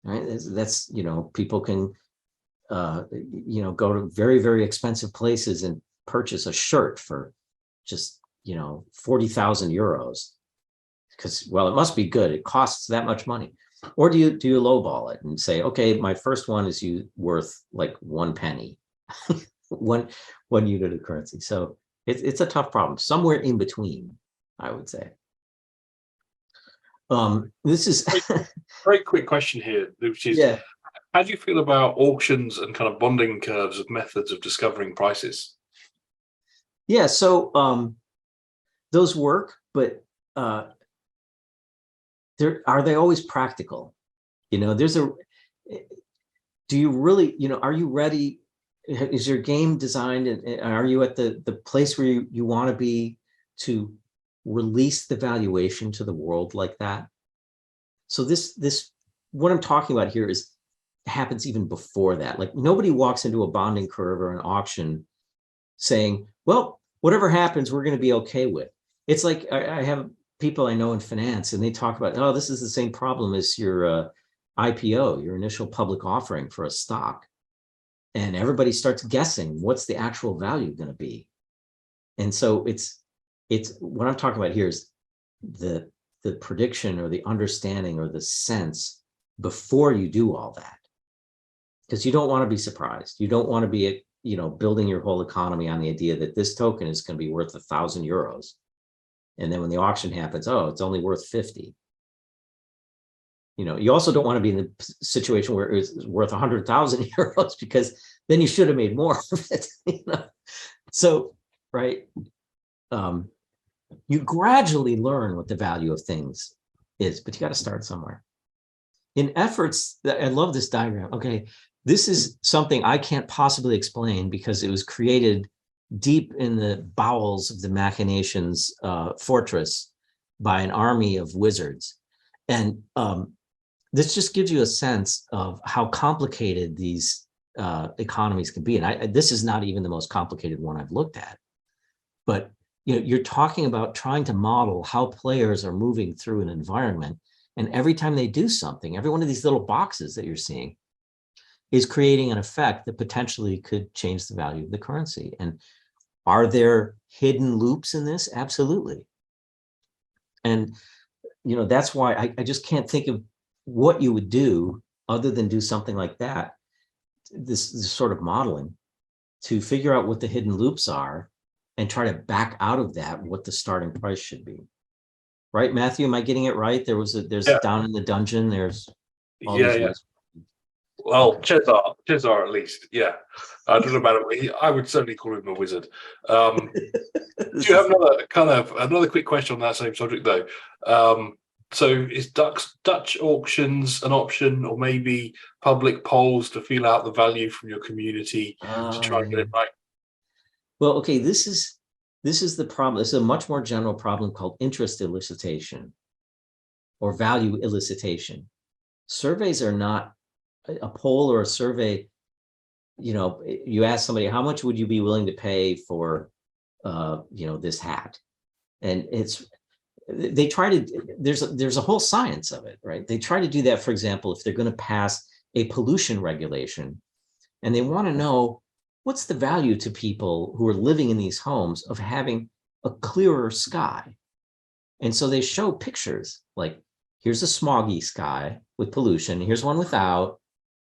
B: Right? That's people can go to very, very expensive places and purchase a shirt for just, 40,000 euros because, well, it must be good. It costs that much money. Or do you lowball it and say, okay, my first one is worth like 1 penny, one unit of currency. So it's a tough problem. Somewhere in between, I would say. This is
A: very quick question here, which is,
B: yeah.
A: How do you feel about auctions and kind of bonding curves of methods of discovering prices?
B: Yeah, so those work, but are they always practical? Do you really, are you ready? Is your game designed, and are you at the place where you want to be to release the valuation to the world like that? So this what I'm talking about here happens even before that. Like, nobody walks into a bonding curve or an auction saying, well, whatever happens, we're going to be okay with. It's like I have people I know in finance, and they talk about, oh, this is the same problem as your IPO, your initial public offering for a stock. And everybody starts guessing what's the actual value going to be. And so it's what I'm talking about here is the prediction or the understanding or the sense before you do all that. Because you don't want to be surprised. You don't want to be, building your whole economy on the idea that this token is going to be worth 1,000 euros. And then when the auction happens, oh, it's only worth 50. You also don't want to be in the situation where it's worth 100,000 euros, because then you should have made more of it. So, right. You gradually learn what the value of things is, but you got to start somewhere. In efforts, I love this diagram. Okay, this is something I can't possibly explain because it was created deep in the bowels of the Machinations fortress by an army of wizards. And this just gives you a sense of how complicated these economies can be. And this is not even the most complicated one I've looked at. But you're talking about trying to model how players are moving through an environment. And every time they do something, every one of these little boxes that you're seeing is creating an effect that potentially could change the value of the currency. And are there hidden loops in this? Absolutely. And, that's why I just can't think of what you would do other than do something like that, this sort of modeling, to figure out what the hidden loops are and try to back out of that what the starting price should be. Right, Matthew? Am I getting it right? There's down in the dungeon, there's all these.
A: Well, Cesar at least, yeah. I don't know about it. I would certainly call him a wizard. Do you have another quick question on that same subject though? So is Dutch auctions an option, or maybe public polls to feel out the value from your community to try and get it right?
B: Well, okay, this is the problem. This is a much more general problem called interest elicitation or value elicitation. Surveys are not a poll or a survey. You ask somebody, how much would you be willing to pay for, this hat? And they try to, there's a whole science of it, right? They try to do that, for example, if they're going to pass a pollution regulation, and they want to know what's the value to people who are living in these homes of having a clearer sky. And so they show pictures like, here's a smoggy sky with pollution, here's one without.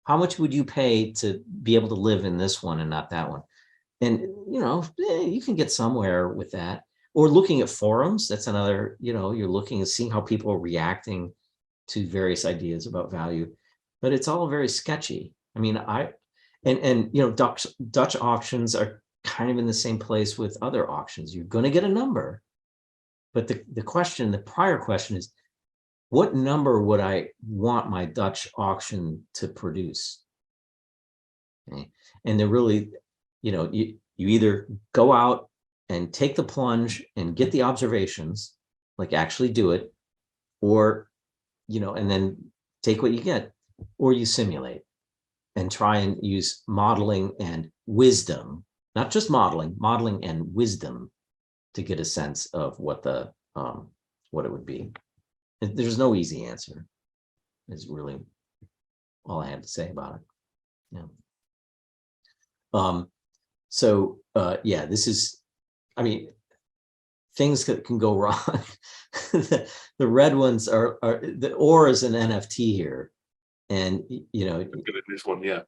B: How much would you pay to be able to live in this one and not that one? And, you can get somewhere with that. Or looking at forums, that's another, you're looking and seeing how people are reacting to various ideas about value. But it's all very sketchy. I mean, Dutch auctions are kind of in the same place with other auctions. You're going to get a number. But the prior question is, what number would I want my Dutch auction to produce? Okay. And they're really, you either go out and take the plunge and get the observations, like actually do it, or, and then take what you get, or you simulate and try and use modeling and wisdom, not just modeling and wisdom, to get a sense of what it would be. There's no easy answer, is really all I have to say about it. Yeah. This is, things that can go wrong. The red ones are the or is an NFT here, and
A: Good at this one, yeah.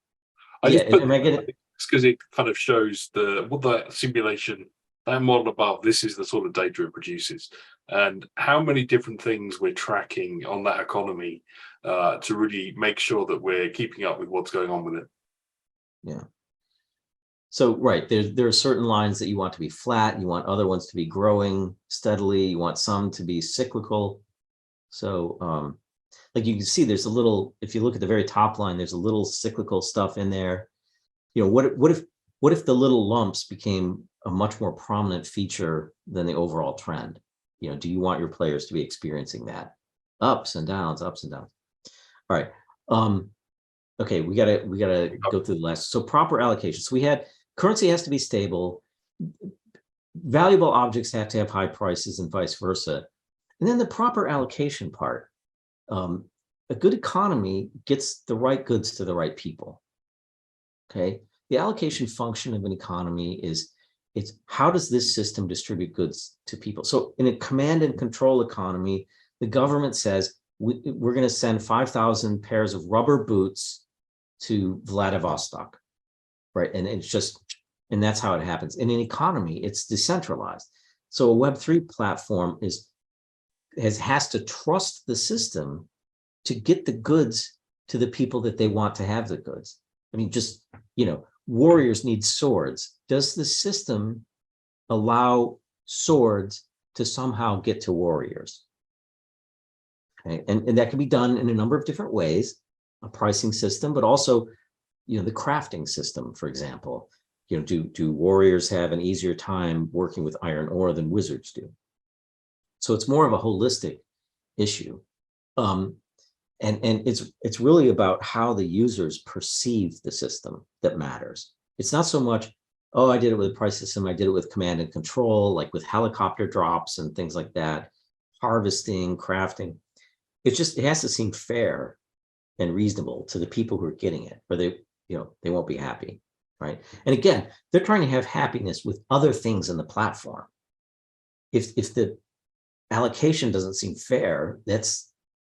B: am I getting?
A: Because it kind of shows what the simulation, that model above. This is the sort of data it produces, and how many different things we're tracking on that economy to really make sure that we're keeping up with what's going on with it.
B: Yeah. So right, there are certain lines that you want to be flat, you want other ones to be growing steadily, you want some to be cyclical. So like you can see there's a little, if you look at the very top line, there's a little cyclical stuff in there. What if the little lumps became a much more prominent feature than the overall trend? Do you want your players to be experiencing that? Ups and downs, ups and downs. All right. Okay, we gotta go through the last. So proper allocation. So we had currency has to be stable. Valuable objects have to have high prices and vice versa. And then the proper allocation part. A good economy gets the right goods to the right people. Okay. The allocation function of an economy it's how does this system distribute goods to people? So in a command and control economy, the government says, we're going to send 5,000 pairs of rubber boots to Vladivostok, right? And that's how it happens. In an economy, it's decentralized. So a Web3 platform has to trust the system to get the goods to the people that they want to have the goods. I mean, warriors need swords. Does the system allow swords to somehow get to warriors? Okay, and that can be done in a number of different ways, a pricing system, but also, the crafting system, for example. Do warriors have an easier time working with iron ore than wizards do? So it's more of a holistic issue. And it's really about how the users perceive the system that matters. It's not so much, oh, I did it with a price system, I did it with command and control, like with helicopter drops and things like that, harvesting, crafting. It has to seem fair and reasonable to the people who are getting it, or they won't be happy, right? And again, they're trying to have happiness with other things in the platform. If the allocation doesn't seem fair, that's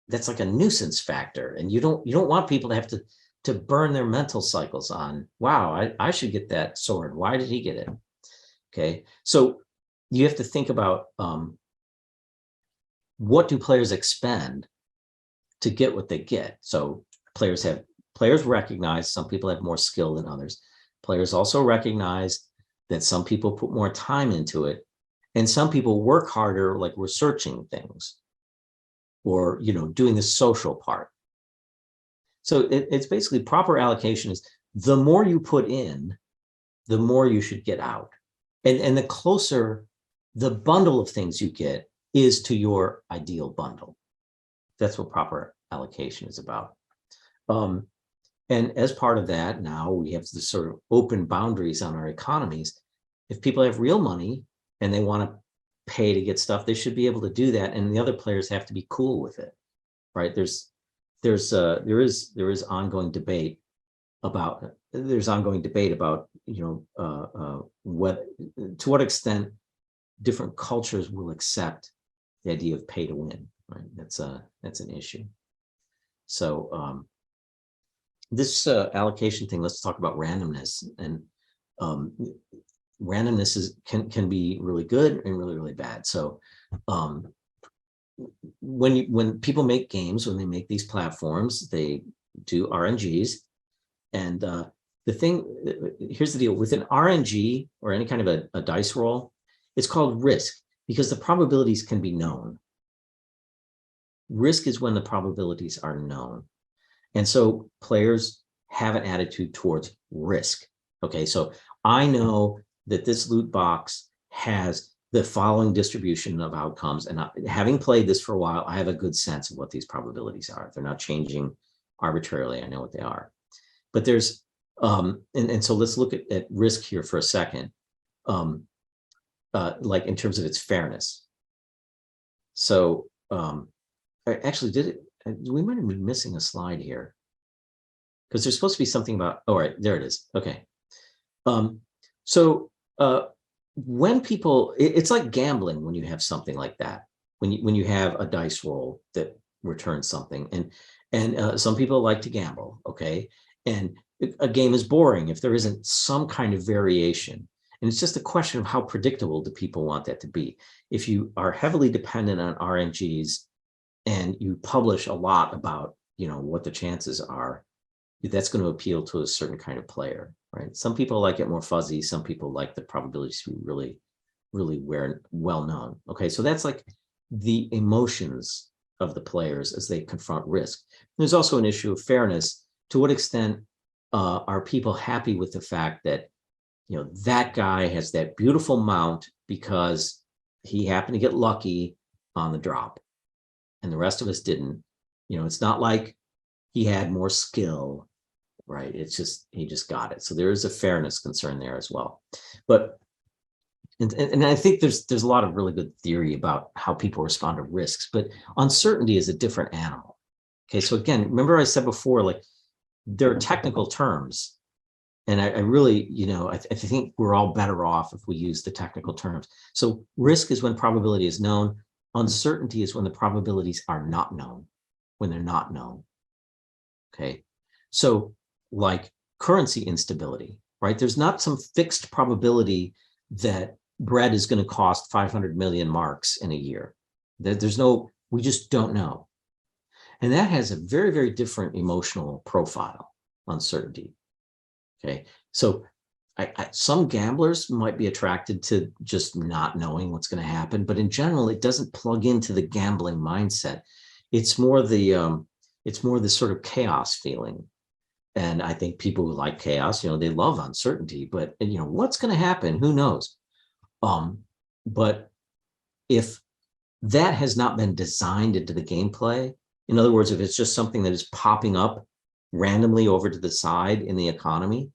B: like a nuisance factor, and you don't want people to have to burn their mental cycles on, wow, I should get that sword, why did he get it? Okay, so you have to think about what do players expend to get what they get. So players recognize some people have more skill than others. Players also recognize that some people put more time into it, and some people work harder, like researching things or doing the social part. So it's basically proper allocation is the more you put in, the more you should get out. And the closer the bundle of things you get is to your ideal bundle. That's what proper allocation is about. And as part of that, now we have this sort of open boundaries on our economies. If people have real money and they want to pay to get stuff, they should be able to do that, and the other players have to be cool with it, right? There is ongoing debate about to what extent different cultures will accept the idea of pay to win, right? That's an issue. So this allocation thing, let's talk about randomness. And randomness can be really good and really, really bad. So when people make games, when they make these platforms, they do RNGs. And here's the deal with an RNG or any kind of a dice roll, it's called risk because the probabilities can be known. Risk is when the probabilities are known. And so players have an attitude towards risk. Okay, so I know that this loot box has the following distribution of outcomes, and having played this for a while, I have a good sense of what these probabilities are. They're not changing arbitrarily. I know what they are. But there's and so let's look at risk here for a second, like in terms of its fairness. So actually, we might have been missing a slide here because there's supposed to be something about, all right, there it is. Okay. So when people, it's like gambling when you have something like that. When you have a dice roll that returns something, and some people like to gamble, okay? And a game is boring if there isn't some kind of variation. And it's just a question of how predictable do people want that to be. If you are heavily dependent on RNGs and you publish a lot about, what the chances are, that's going to appeal to a certain kind of player, right? Some people like it more fuzzy. Some people like the probabilities to be really, really well known. Okay, so that's like the emotions of the players as they confront risk. There's also an issue of fairness. To what extent are people happy with the fact that, that guy has that beautiful mount because he happened to get lucky on the drop and the rest of us didn't? It's not like he had more skill, right? It's just, he just got it. So there is a fairness concern there as well. But and I think there's a lot of really good theory about how people respond to risks, but uncertainty is a different animal. Okay, so again, remember I said before, like, there are technical terms, and I really, I think we're all better off if we use the technical terms. So risk is when probability is known. Uncertainty is when the probabilities are not known, when they're not known. Okay, so like currency instability, right? There's not some fixed probability that bread is going to cost 500 million marks in a year. There's no, we just don't know. And that has a very, very different emotional profile, uncertainty. Okay, so some gamblers might be attracted to just not knowing what's going to happen, but in general, it doesn't plug into the gambling mindset. It's more the sort of chaos feeling. And I think people who like chaos, they love uncertainty, but what's going to happen? Who knows? But if that has not been designed into the gameplay, in other words, if it's just something that is popping up randomly over to the side in the economy,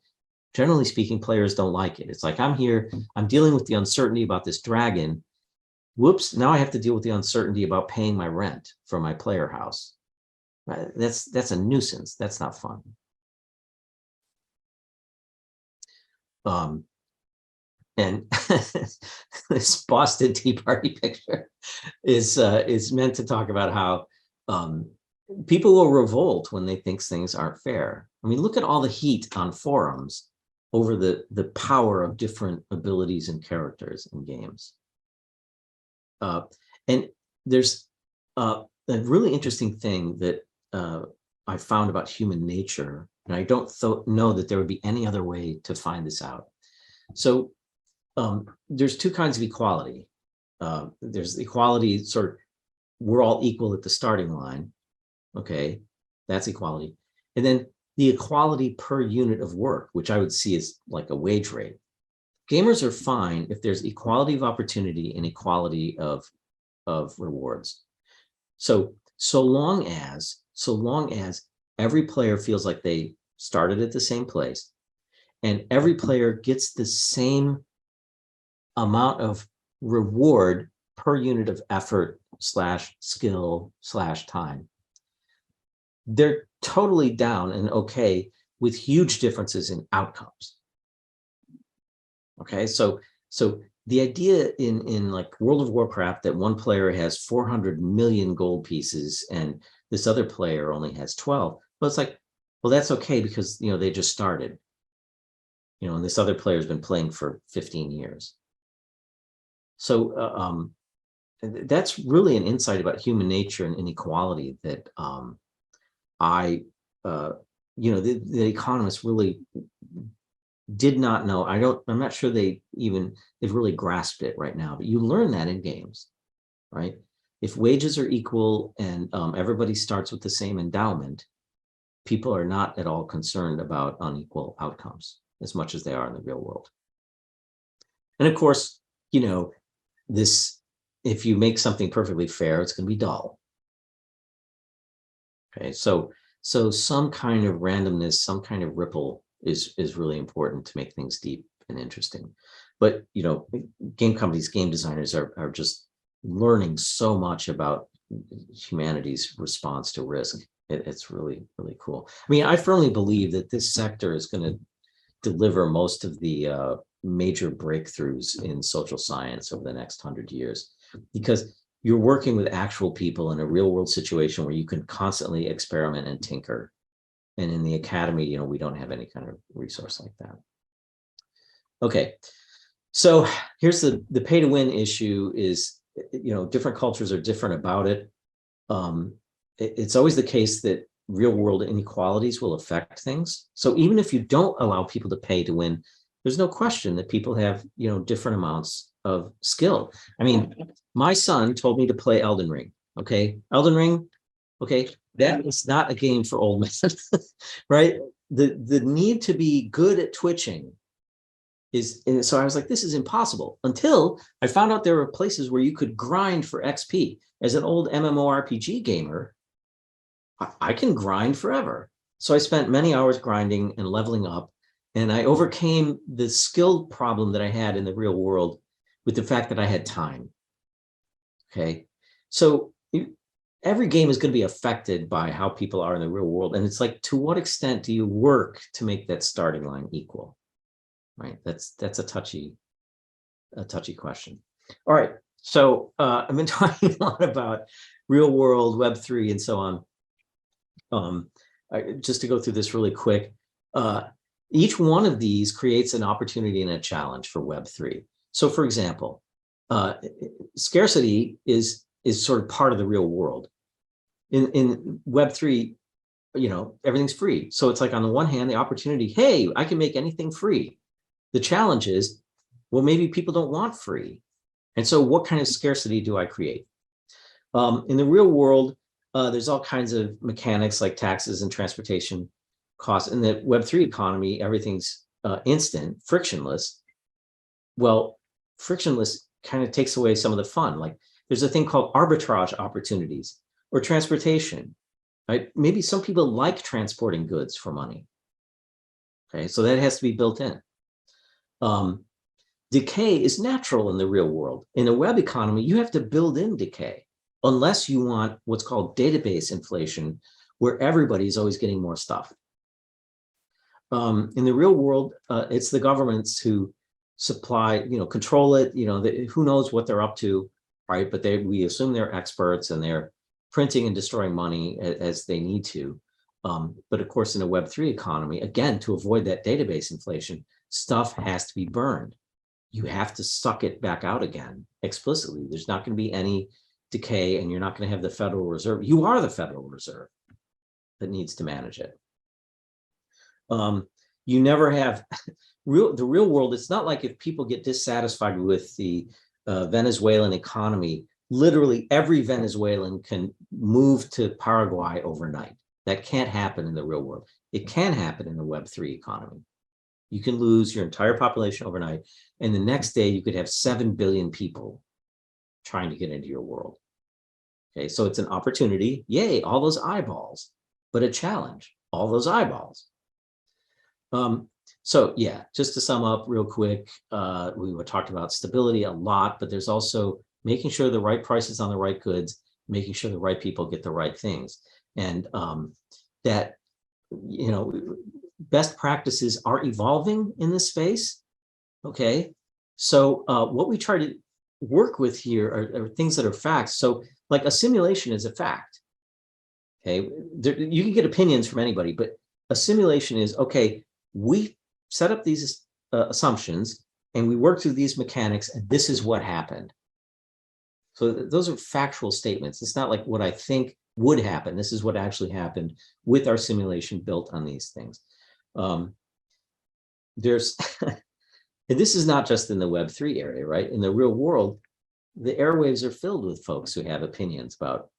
B: generally speaking, players don't like it. It's like, I'm here, I'm dealing with the uncertainty about this dragon. Whoops, now I have to deal with the uncertainty about paying my rent for my player house. That's a nuisance. That's not fun. And this Boston Tea Party picture is meant to talk about how people will revolt when they think things aren't fair. I mean, look at all the heat on forums over the power of different abilities and characters in games. And there's a really interesting thing that I found about human nature, and I don't know that there would be any other way to find this out. So there's two kinds of equality. There's equality, sort of, we're all equal at the starting line. Okay, that's equality. And then the equality per unit of work, which I would see as like a wage rate. Gamers are fine if there's equality of opportunity and equality of rewards. So long as every player feels like they started at the same place, and every player gets the same amount of reward per unit of effort / skill / time, they're totally down and okay with huge differences in outcomes. Okay, so the idea in like World of Warcraft that one player has 400 million gold pieces and this other player only has 12, well, it's like, well, that's okay because they just started, and this other player has been playing for 15 years. So that's really an insight about human nature and inequality that the economists really did not know. I'm not sure they've really grasped it right now, but you learn that in games, right? If wages are equal and everybody starts with the same endowment, people are not at all concerned about unequal outcomes as much as they are in the real world. And of course, if you make something perfectly fair, it's going to be dull. Okay, so some kind of randomness, some kind of ripple is really important to make things deep and interesting. But game companies, game designers are just learning so much about humanity's response to risk. It's really, really cool. I mean, I firmly believe that this sector is going to deliver most of the major breakthroughs in social science over the next 100 years, because you're working with actual people in a real world situation where you can constantly experiment and tinker. And in the academy, we don't have any kind of resource like that. Okay, so here's the pay to win issue is, different cultures are different about it. It's always the case that real world inequalities will affect things. So even if you don't allow people to pay to win, there's no question that people have, different amounts of skill. I mean, my son told me to play Elden Ring. Okay, Elden Ring. Okay, that is not a game for old men, right? The need to be good at twitching is, and so I was like, this is impossible, until I found out there were places where you could grind for XP. As an old MMORPG gamer, I can grind forever. So I spent many hours grinding and leveling up, and I overcame the skill problem that I had in the real world with the fact that I had time. Okay, so every game is going to be affected by how people are in the real world. And it's like, to what extent do you work to make that starting line equal? Right? That's a touchy question. All right. So I've been talking a lot about real world, Web3, and so on. Just to go through this really quick, each one of these creates an opportunity and a challenge for Web3. So for example, scarcity is sort of part of the real world. In Web3, everything's free. So it's like, on the one hand, the opportunity, hey, I can make anything free. The challenge is, well, maybe people don't want free. And so what kind of scarcity do I create? In the real world, there's all kinds of mechanics like taxes and transportation costs. In the Web3 economy, everything's instant, frictionless. Well, frictionless kind of takes away some of the fun. Like, there's a thing called arbitrage opportunities or transportation, right? Maybe some people like transporting goods for money. Okay, so that has to be built in. Decay is natural in the real world. In a web economy, you have to build in decay, unless you want what's called database inflation, where everybody's always getting more stuff. In the real world, it's the governments who supply, control it, who knows what they're up to, right? But we assume they're experts and they're printing and destroying money as they need to. But of course, in a Web3 economy, again, to avoid that database inflation, stuff has to be burned. You have to suck it back out again explicitly. There's not going to be any decay, and you're not going to have the Federal Reserve. You are the Federal Reserve that needs to manage it. You never have the real world. It's not like if people get dissatisfied with the Venezuelan economy, literally every Venezuelan can move to Paraguay overnight. That can't happen in the real world. It can happen in a Web3 economy. You can lose your entire population overnight, and the next day you could have 7 billion people trying to get into your world. Okay, so it's an opportunity. Yay, all those eyeballs, but a challenge, all those eyeballs. So yeah, just to sum up real quick, we were talking about stability a lot, but there's also making sure the right prices on the right goods, making sure the right people get the right things. And that, best practices are evolving in this space. Okay, so what we try to work with here are things that are facts. So like a simulation is a fact. Okay, you can get opinions from anybody, but a simulation is, okay, we set up these assumptions and we work through these mechanics, and this is what happened. So those are factual statements. It's not like what I think would happen. This is what actually happened with our simulation built on these things. There's, and this is not just in the Web3 area, right? In the real world, the airwaves are filled with folks who have opinions about,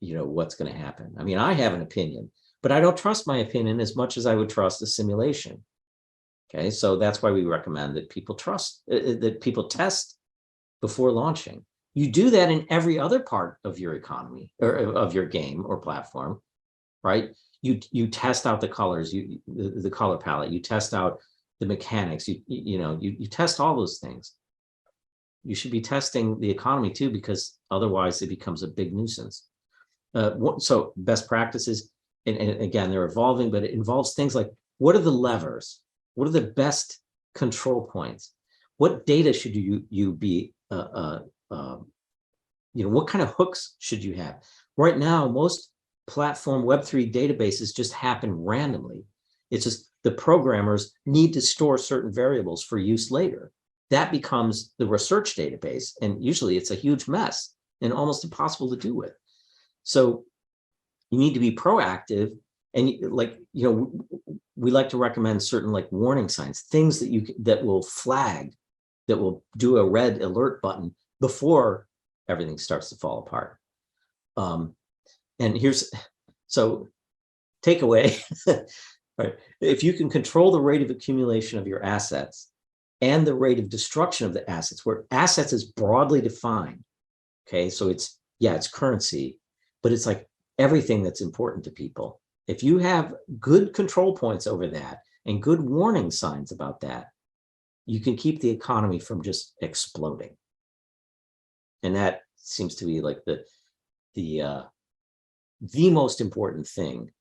B: what's going to happen. I mean, I have an opinion, but I don't trust my opinion as much as I would trust a simulation. Okay, so that's why we recommend that people test before launching. You do that in every other part of your economy or of your game or platform, right? You test out the colors, the color palette, you test out the mechanics, you test all those things. You should be testing the economy too, because otherwise it becomes a big nuisance. So best practices, and again, they're evolving, but it involves things like, what are the levers? What are the best control points. What data should you be, what kind of hooks should you have? Right now, most platform Web3 databases just happen randomly. It's just the programmers need to store certain variables for use later. That becomes the research database, and usually it's a huge mess and almost impossible to do with. So you need to be proactive, and we like to recommend certain warning signs, things that will flag, that will do a red alert button before everything starts to fall apart. And takeaway, right? If you can control the rate of accumulation of your assets and the rate of destruction of the assets, where assets is broadly defined, okay? So it's currency, but it's like everything that's important to people. If you have good control points over that and good warning signs about that, you can keep the economy from just exploding. And that seems to be like the most important thing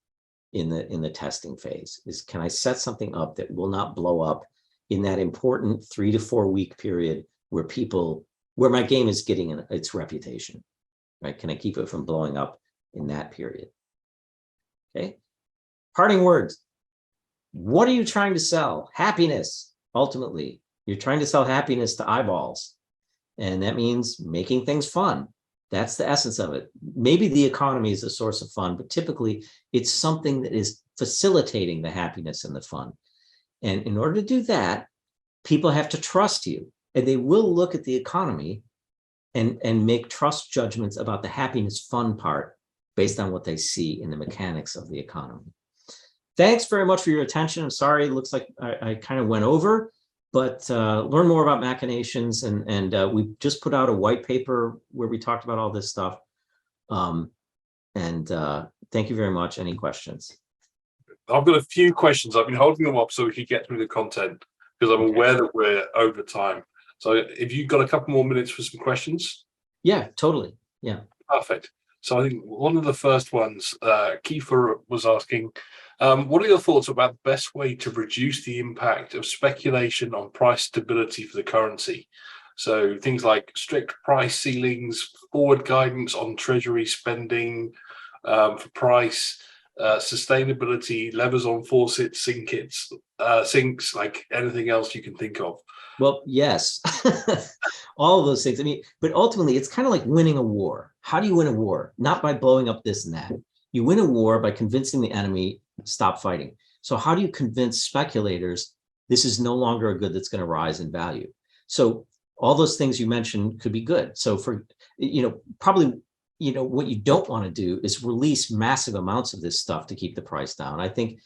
B: in the testing phase is, can I set something up that will not blow up in that important 3 to 4 week period where my game is getting its reputation, right? Can I keep it from blowing up in that period? Okay. Parting words. What are you trying to sell? Happiness. Ultimately, you're trying to sell happiness to eyeballs. And that means making things fun. That's the essence of it. Maybe the economy is a source of fun, but typically it's something that is facilitating the happiness and the fun. And in order to do that, people have to trust you, and they will look at the economy and make trust judgments about the happiness fun part based on what they see in the mechanics of the economy. Thanks very much for your attention. I'm sorry, it looks like I kind of went over, but learn more about Machinations, and we just put out a white paper where we talked about all this stuff. Thank you very much. Any questions?
A: I've got a few questions. I've been holding them up so we could get through the content, because I'm aware that we're over time. So if you've got a couple more minutes for some questions.
B: Yeah, totally. Yeah.
A: Perfect. So I think one of the first ones, Kiefer was asking, what are your thoughts about the best way to reduce the impact of speculation on price stability for the currency? So things like strict price ceilings, forward guidance on treasury spending for price, sustainability, levers on faucets, sinks, like anything else you can think of.
B: Well, yes, all of those things. I mean, but ultimately, it's kind of like winning a war. How do you win a war? Not by blowing up this and that. You win a war by convincing the enemy stop fighting. So how do you convince speculators this is no longer a good that's going to rise in value? So all those things you mentioned could be good. So for, probably, what you don't want to do is release massive amounts of this stuff to keep the price down. I think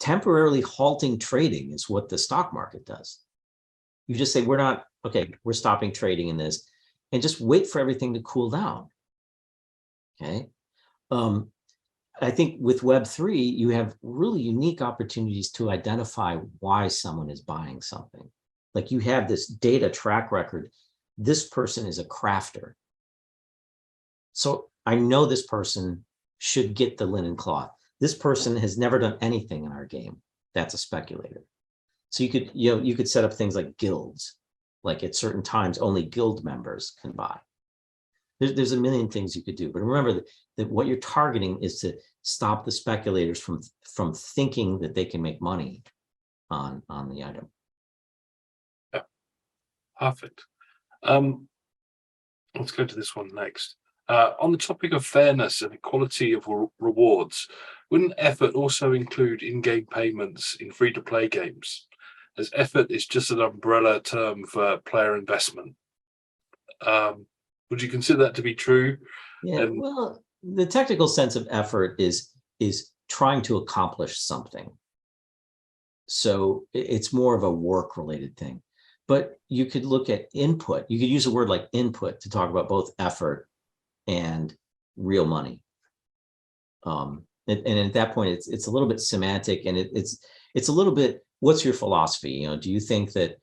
B: temporarily halting trading is what the stock market does. You just say, we're stopping trading in this, and just wait for everything to cool down. Okay. I think with Web3, you have really unique opportunities to identify why someone is buying something. Like you have this data track record. This person is a crafter. So I know this person should get the linen cloth. This person has never done anything in our game. That's a speculator. So you could set up things like guilds, like at certain times only guild members can buy. There's a million things you could do, but remember that what you're targeting is to stop the speculators from thinking that they can make money on the item.
A: Yeah, perfect. Let's go to this one next. On the topic of fairness and equality of rewards, wouldn't effort also include in-game payments in free-to-play games, as effort is just an umbrella term for player investment? Would you consider that to be true?
B: Yeah, well, the technical sense of effort is trying to accomplish something. So it's more of a work-related thing. But you could look at input. You could use a word like input to talk about both effort and real money. And at that point, it's a little bit semantic, and it's a little bit, what's your philosophy? Do you think that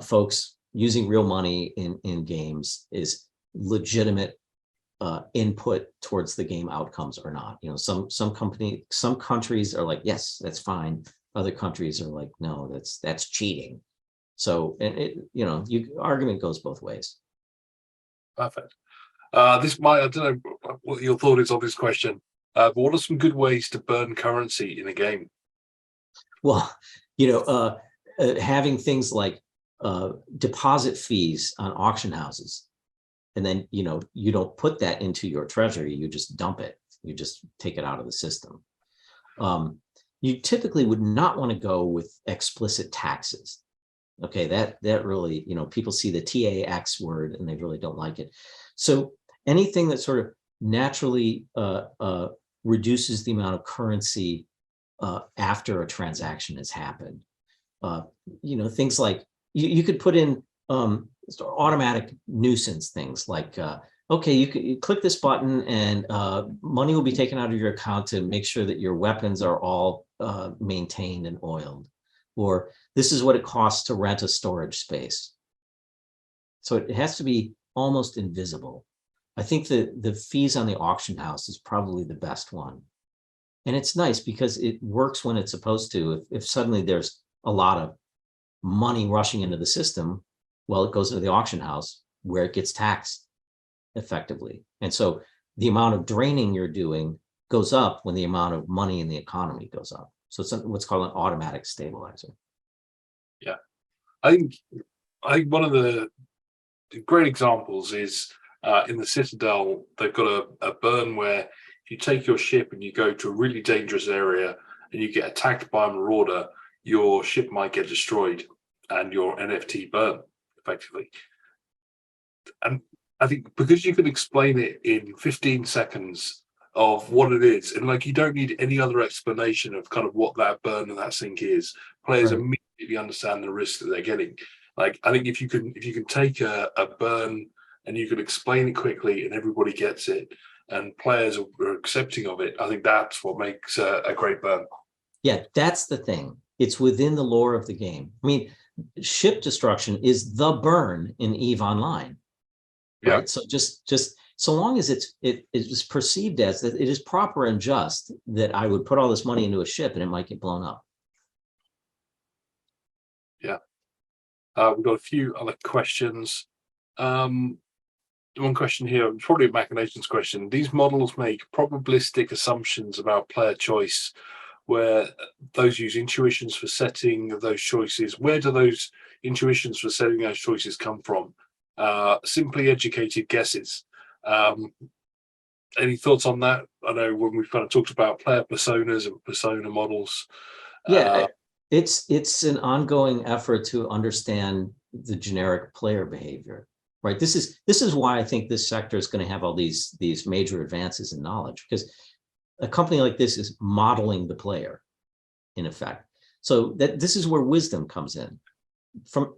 B: folks using real money in games is legitimate input towards the game outcomes or not? Some countries are like, yes, that's fine. Other countries are like, no, that's cheating. So, and it, argument goes both ways.
A: Perfect. I don't know what your thought is on this question, but what are some good ways to burn currency in a game?
B: Well, having things like deposit fees on auction houses, and then, you don't put that into your treasury, you just dump it. You just take it out of the system. You typically would not want to go with explicit taxes. Okay, that really, people see the TAX word and they really don't like it. So anything that sort of naturally reduces the amount of currency after a transaction has happened. Things like you could put in automatic nuisance things like, okay, you click this button and money will be taken out of your account to make sure that your weapons are all maintained and oiled. Or this is what it costs to rent a storage space. So it has to be almost invisible. I think that the fees on the auction house is probably the best one. And it's nice because it works when it's supposed to. If suddenly there's a lot of money rushing into the system, well, it goes into the auction house where it gets taxed effectively. And so the amount of draining you're doing goes up when the amount of money in the economy goes up. So it's what's called an automatic stabilizer.
A: Yeah, I think one of the great examples is in the Citadel. They've got a burn where if you take your ship and you go to a really dangerous area and you get attacked by a marauder, your ship might get destroyed and your NFT burn effectively. And I think because you can explain it in 15 seconds of what it is, and like you don't need any other explanation of kind of what that burn and that sink is, players
B: Right.
A: immediately understand the risk that they're getting. Like I think if you can take a burn and you can explain it quickly and everybody gets it and players are accepting of it, I think that's what makes a great burn.
B: Yeah, that's the thing. It's within the lore of the game. I mean, ship destruction is the burn in EVE Online, right?
A: Yeah.
B: So just so long as it is perceived as that it is proper and just that I would put all this money into a ship and it might get blown up.
A: Yeah. We've got a few other questions. One question here, probably a Machinations question. These models make probabilistic assumptions about player choice, where those use intuitions for setting those choices. Where do those intuitions for setting those choices come from? Simply educated guesses. Any thoughts on that? I know when we've kind of talked about player personas and persona models.
B: Yeah, it's an ongoing effort to understand the generic player behavior. Right. This is why I think this sector is going to have all these major advances in knowledge, because a company like this is modeling the player, in effect. So that this is where wisdom comes in. From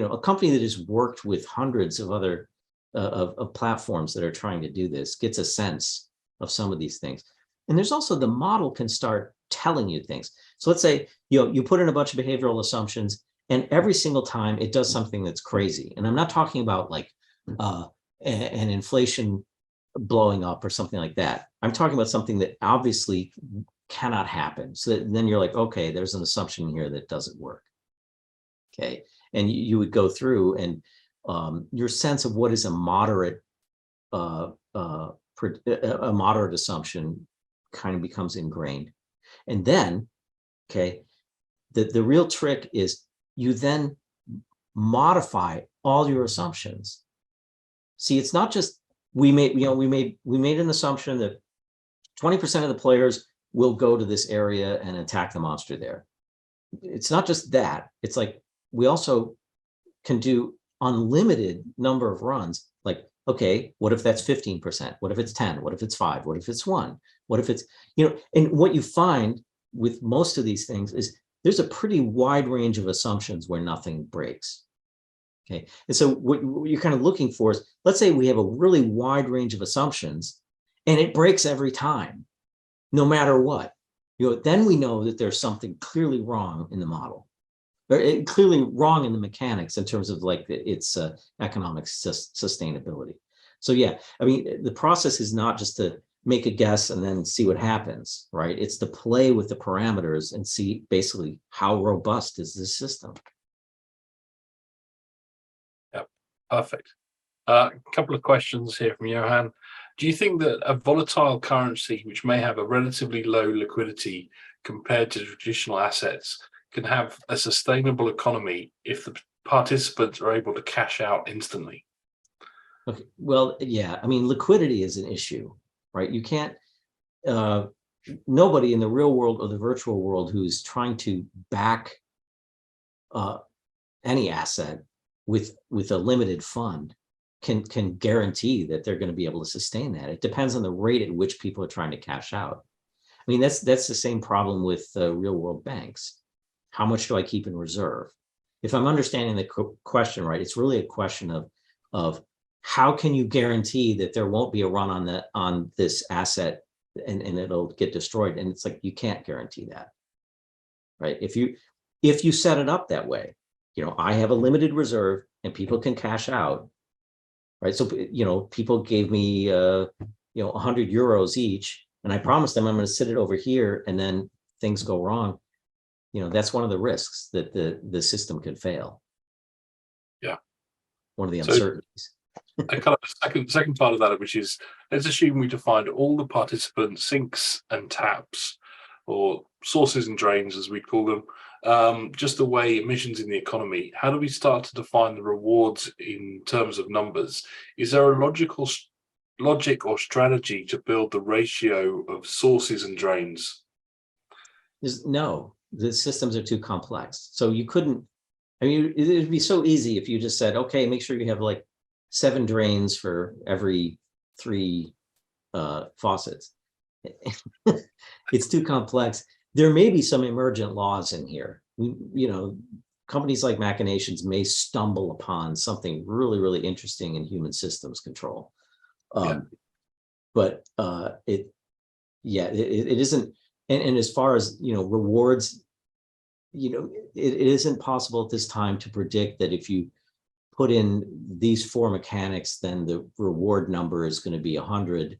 B: a company that has worked with hundreds of other of platforms that are trying to do this gets a sense of some of these things. And there's also the model can start telling you things. So let's say you put in a bunch of behavioral assumptions, and every single time it does something that's crazy. And I'm not talking about like an inflation blowing up or something like that. I'm talking about something that obviously cannot happen. So then you're like, okay, there's an assumption here that doesn't work. Okay. And you would go through and your sense of what is a moderate assumption kind of becomes ingrained. And then, okay, the real trick is you then modify all your assumptions. See, it's not just we made an assumption that 20% of the players will go to this area and attack the monster there. It's not just that. It's like we also can do unlimited number of runs. Like, okay, what if that's 15%? What if it's 10? What if it's 5? What if it's 1? What if it's, and what you find with most of these things is there's a pretty wide range of assumptions where nothing breaks. Okay. And so what you're kind of looking for is, let's say we have a really wide range of assumptions and it breaks every time, no matter what. Then we know that there's something clearly wrong in the model, or clearly wrong in the mechanics in terms of like its economic sustainability. So yeah, I mean, the process is not just to make a guess and then see what happens, right? It's to play with the parameters and see basically how robust is this system.
A: Yep, perfect. A couple of questions here from Johan. Do you think that a volatile currency, which may have a relatively low liquidity compared to traditional assets, can have a sustainable economy if the participants are able to cash out instantly?
B: Okay. Well, yeah, I mean, liquidity is an issue, right? You can't, nobody in the real world or the virtual world who's trying to back any asset with a limited fund can guarantee that they're going to be able to sustain that. It depends on the rate at which people are trying to cash out. I mean, that's the same problem with real world banks. How much do I keep in reserve? If I'm understanding the question right, it's really a question of how can you guarantee that there won't be a run on this asset and it'll get destroyed? And it's like, you can't guarantee that, right? If you set it up that way, I have a limited reserve and people can cash out, right? So, people gave me, 100 euros each, and I promised them I'm going to sit it over here, and then things go wrong. That's one of the risks, that the system can fail.
A: Yeah.
B: One of the uncertainties.
A: A kind of second part of that, which is, let's assume we defined all the participants, sinks and taps, or sources and drains, as we call them, just the way emissions in the economy. How do we start to define the rewards in terms of numbers? Is there a logic or strategy to build the ratio of sources and drains?
B: No, the systems are too complex. So you couldn't, I mean, it'd be so easy if you just said, okay, make sure you have like 7 drains for every 3 faucets. It's too complex. There may be some emergent laws in here. Companies like Machinations may stumble upon something really, really interesting in human systems control. But it isn't. And as far as rewards, it isn't possible at this time to predict that if you put in these 4 mechanics, then the reward number is going to be 100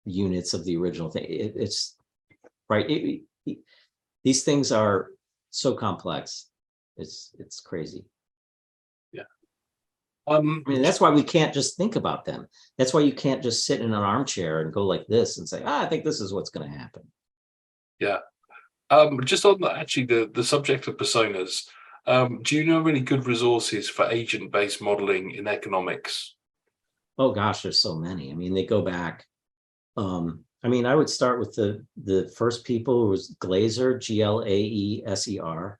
B: units of the original thing. It's right. These things are so complex. It's crazy.
A: Yeah.
B: I mean, that's why we can't just think about them. That's why you can't just sit in an armchair and go like this and say, I think this is what's going to happen.
A: Yeah. Just on the subject of personas, do you know of any good resources for agent-based modeling in economics?
B: Oh gosh, there's so many. I mean, they go back. I would start with the first people, who was Glaser, Glaeser,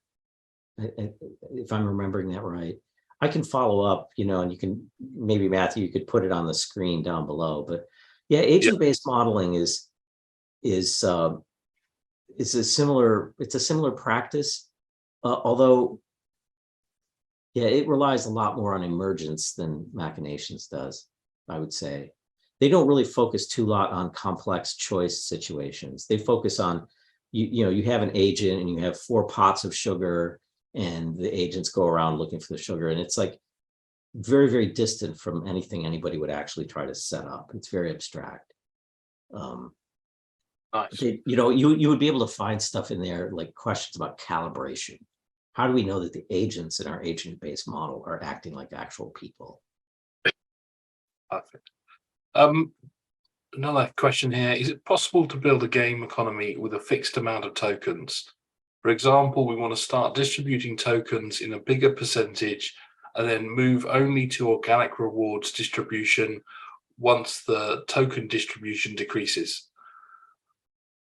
B: if I'm remembering that right. I can follow up, and you can, maybe Matthew, you could put it on the screen down below. But yeah, agent-based modeling is a similar practice, although it relies a lot more on emergence than Machinations does, I would say. They don't really focus too lot on complex choice situations. They focus on, you have an agent and you have 4 pots of sugar, and the agents go around looking for the sugar, and it's like very, very distant from anything anybody would actually try to set up. It's very abstract.
A: Nice.
B: You would be able to find stuff in there like questions about calibration. How do we know that the agents in our agent-based model are acting like actual people?
A: Perfect. Another question here: is it possible to build a game economy with a fixed amount of tokens? For example, we want to start distributing tokens in a bigger percentage and then move only to organic rewards distribution once the token distribution decreases.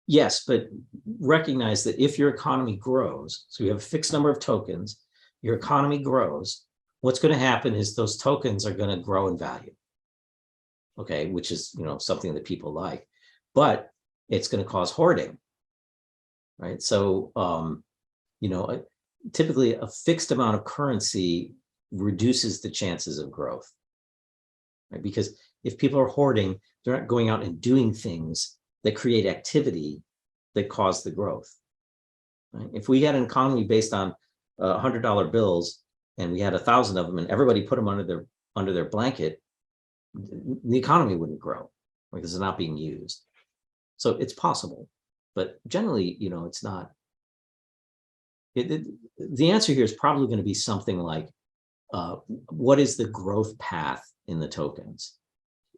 B: Yes, but recognize that if your economy grows, so you have a fixed number of tokens, your economy grows, what's going to happen is those tokens are going to grow in value. Okay, which is, something that people like, but it's going to cause hoarding, right? So, typically a fixed amount of currency reduces the chances of growth, right? Because if people are hoarding, they're not going out and doing things that create activity that cause the growth, right? If we had an economy based on $100 bills and we had 1,000 of them and everybody put them under their blanket, the economy wouldn't grow, because it's not being used. So it's possible, but generally, it's not. The answer here is probably going to be something like, what is the growth path in the tokens?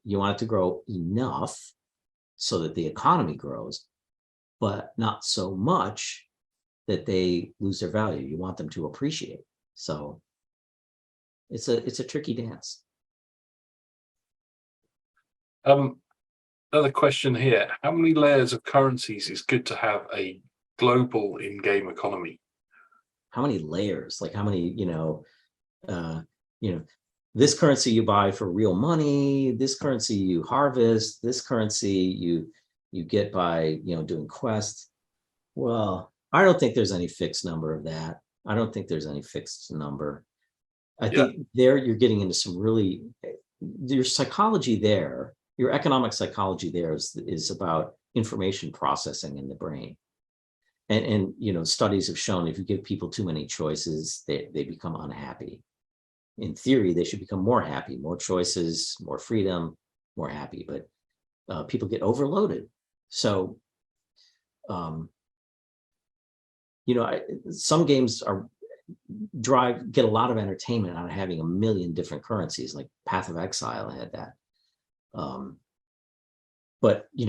B: You want it to grow enough so that the economy grows, but not so much that they lose their value. You want them to appreciate. So it's a tricky dance.
A: Another question here: how many layers of currencies is good to have a global in-game economy?
B: How many layers? Like how many? This currency you buy for real money. This currency you harvest. This currency you get by doing quests. Well, I don't think there's any fixed number of that. I don't think there's any fixed number. I think there you're getting into some really, your psychology there, your economic psychology there is about information processing in the brain. And studies have shown if you give people too many choices, they become unhappy. In theory, they should become more happy, more choices, more freedom, more happy, but people get overloaded. So, some games get a lot of entertainment out of having a million different currencies, like Path of Exile had that. But you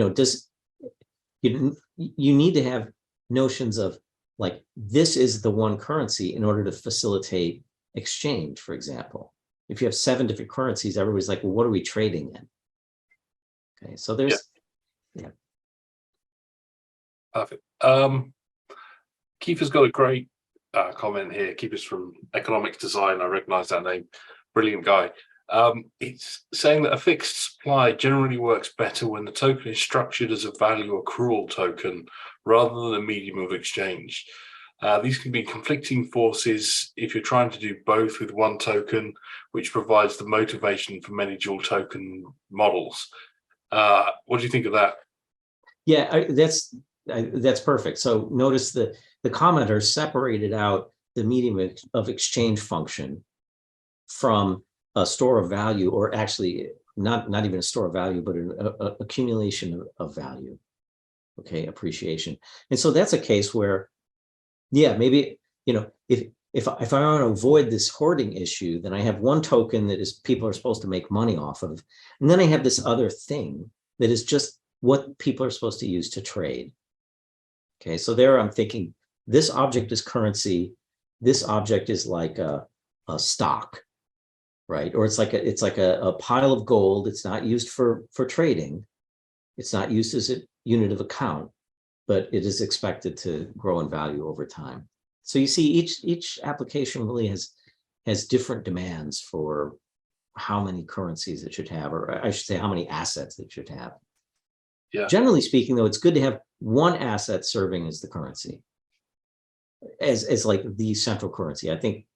B: need to have notions of like, this is the one currency in order to facilitate exchange, for example. If you have 7 different currencies, everybody's like, well, what are we trading in? Okay, so there's
A: Perfect. Keith got a great comment here. Keith from Economics Design. I recognize that name. Brilliant guy. It's saying that a fixed supply generally works better when the token is structured as a value accrual token rather than a medium of exchange. These can be conflicting forces if you're trying to do both with one token, which provides the motivation for many dual token models. What do you think of that?
B: Yeah, that's perfect. So notice the commenter separated out the medium of exchange function from a store of value, or actually not even a store of value, but an accumulation of value. Okay, appreciation. And so that's a case where, maybe if I want to avoid this hoarding issue, then I have one token that is people are supposed to make money off of, and then I have this other thing that is just what people are supposed to use to trade. Okay, so there I'm thinking this object is currency, this object is like a stock, right? Or it's like a pile of gold. It's not used for trading. It's not used as a unit of account, but it is expected to grow in value over time. So you see each application really has different demands for how many currencies it should have, or I should say how many assets it should have. Yeah. Generally speaking, though, it's good to have one asset serving as the currency, as like the central currency. I think,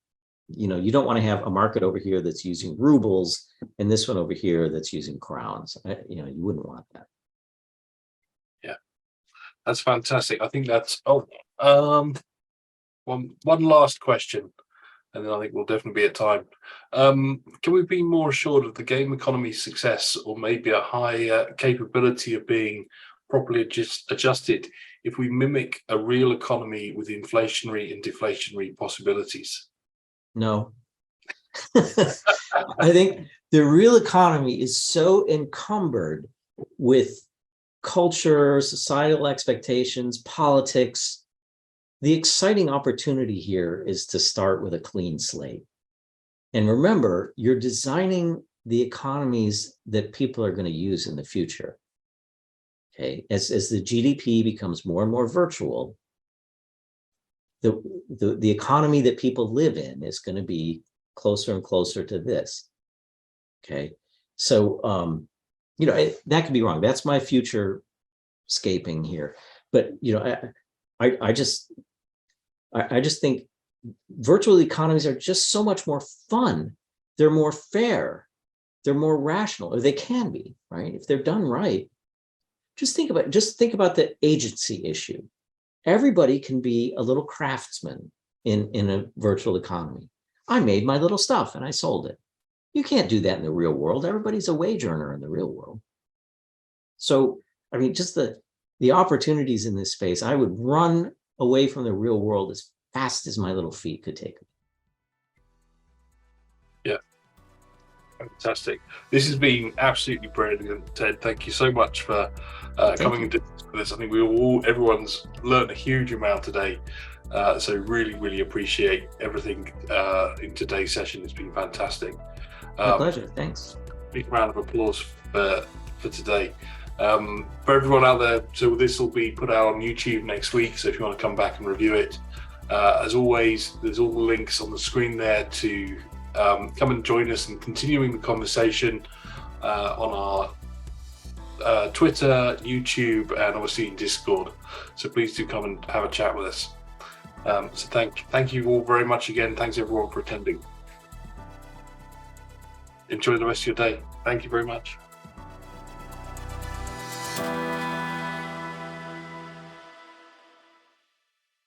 B: you don't want to have a market over here that's using rubles and this one over here that's using crowns. You wouldn't want that.
A: Yeah, that's fantastic. I think that's one last question, and then I think we'll definitely be at time. Can we be more assured of the game economy's success, or maybe a high capability of being properly adjusted if we mimic a real economy with inflationary and deflationary possibilities?
B: No. I think the real economy is so encumbered with culture, societal expectations, politics. The exciting opportunity here is to start with a clean slate. And remember, you're designing the economies that people are going to use in the future. Okay, as the GDP becomes more and more virtual, the economy that people live in is going to be closer and closer to this. Okay, so that could be wrong. That's my future scaping here, but I just think virtual economies are just so much more fun. They're more fair. They're more rational, or they can be, right? If they're done right. Just think about the agency issue. Everybody can be a little craftsman in a virtual economy. I made my little stuff and I sold it. You can't do that in the real world. Everybody's a wage earner in the real world. So, I mean, just the opportunities in this space, I would run away from the real world as fast as my little feet could take me.
A: Yeah. Fantastic. This has been absolutely brilliant, Ted. Thank you so much for coming into this. I think everyone's learned a huge amount today. So really, really appreciate everything in today's session. It's been fantastic.
B: My pleasure. Thanks.
A: Big round of applause for today. For everyone out there, so this will be put out on YouTube next week. So if you want to come back and review it, as always, there's all the links on the screen there to come and join us in continuing the conversation on our Twitter, YouTube, and obviously in Discord. So please do come and have a chat with us. So thank you all very much again. Thanks everyone for attending. Enjoy the rest of your day. Thank you very much.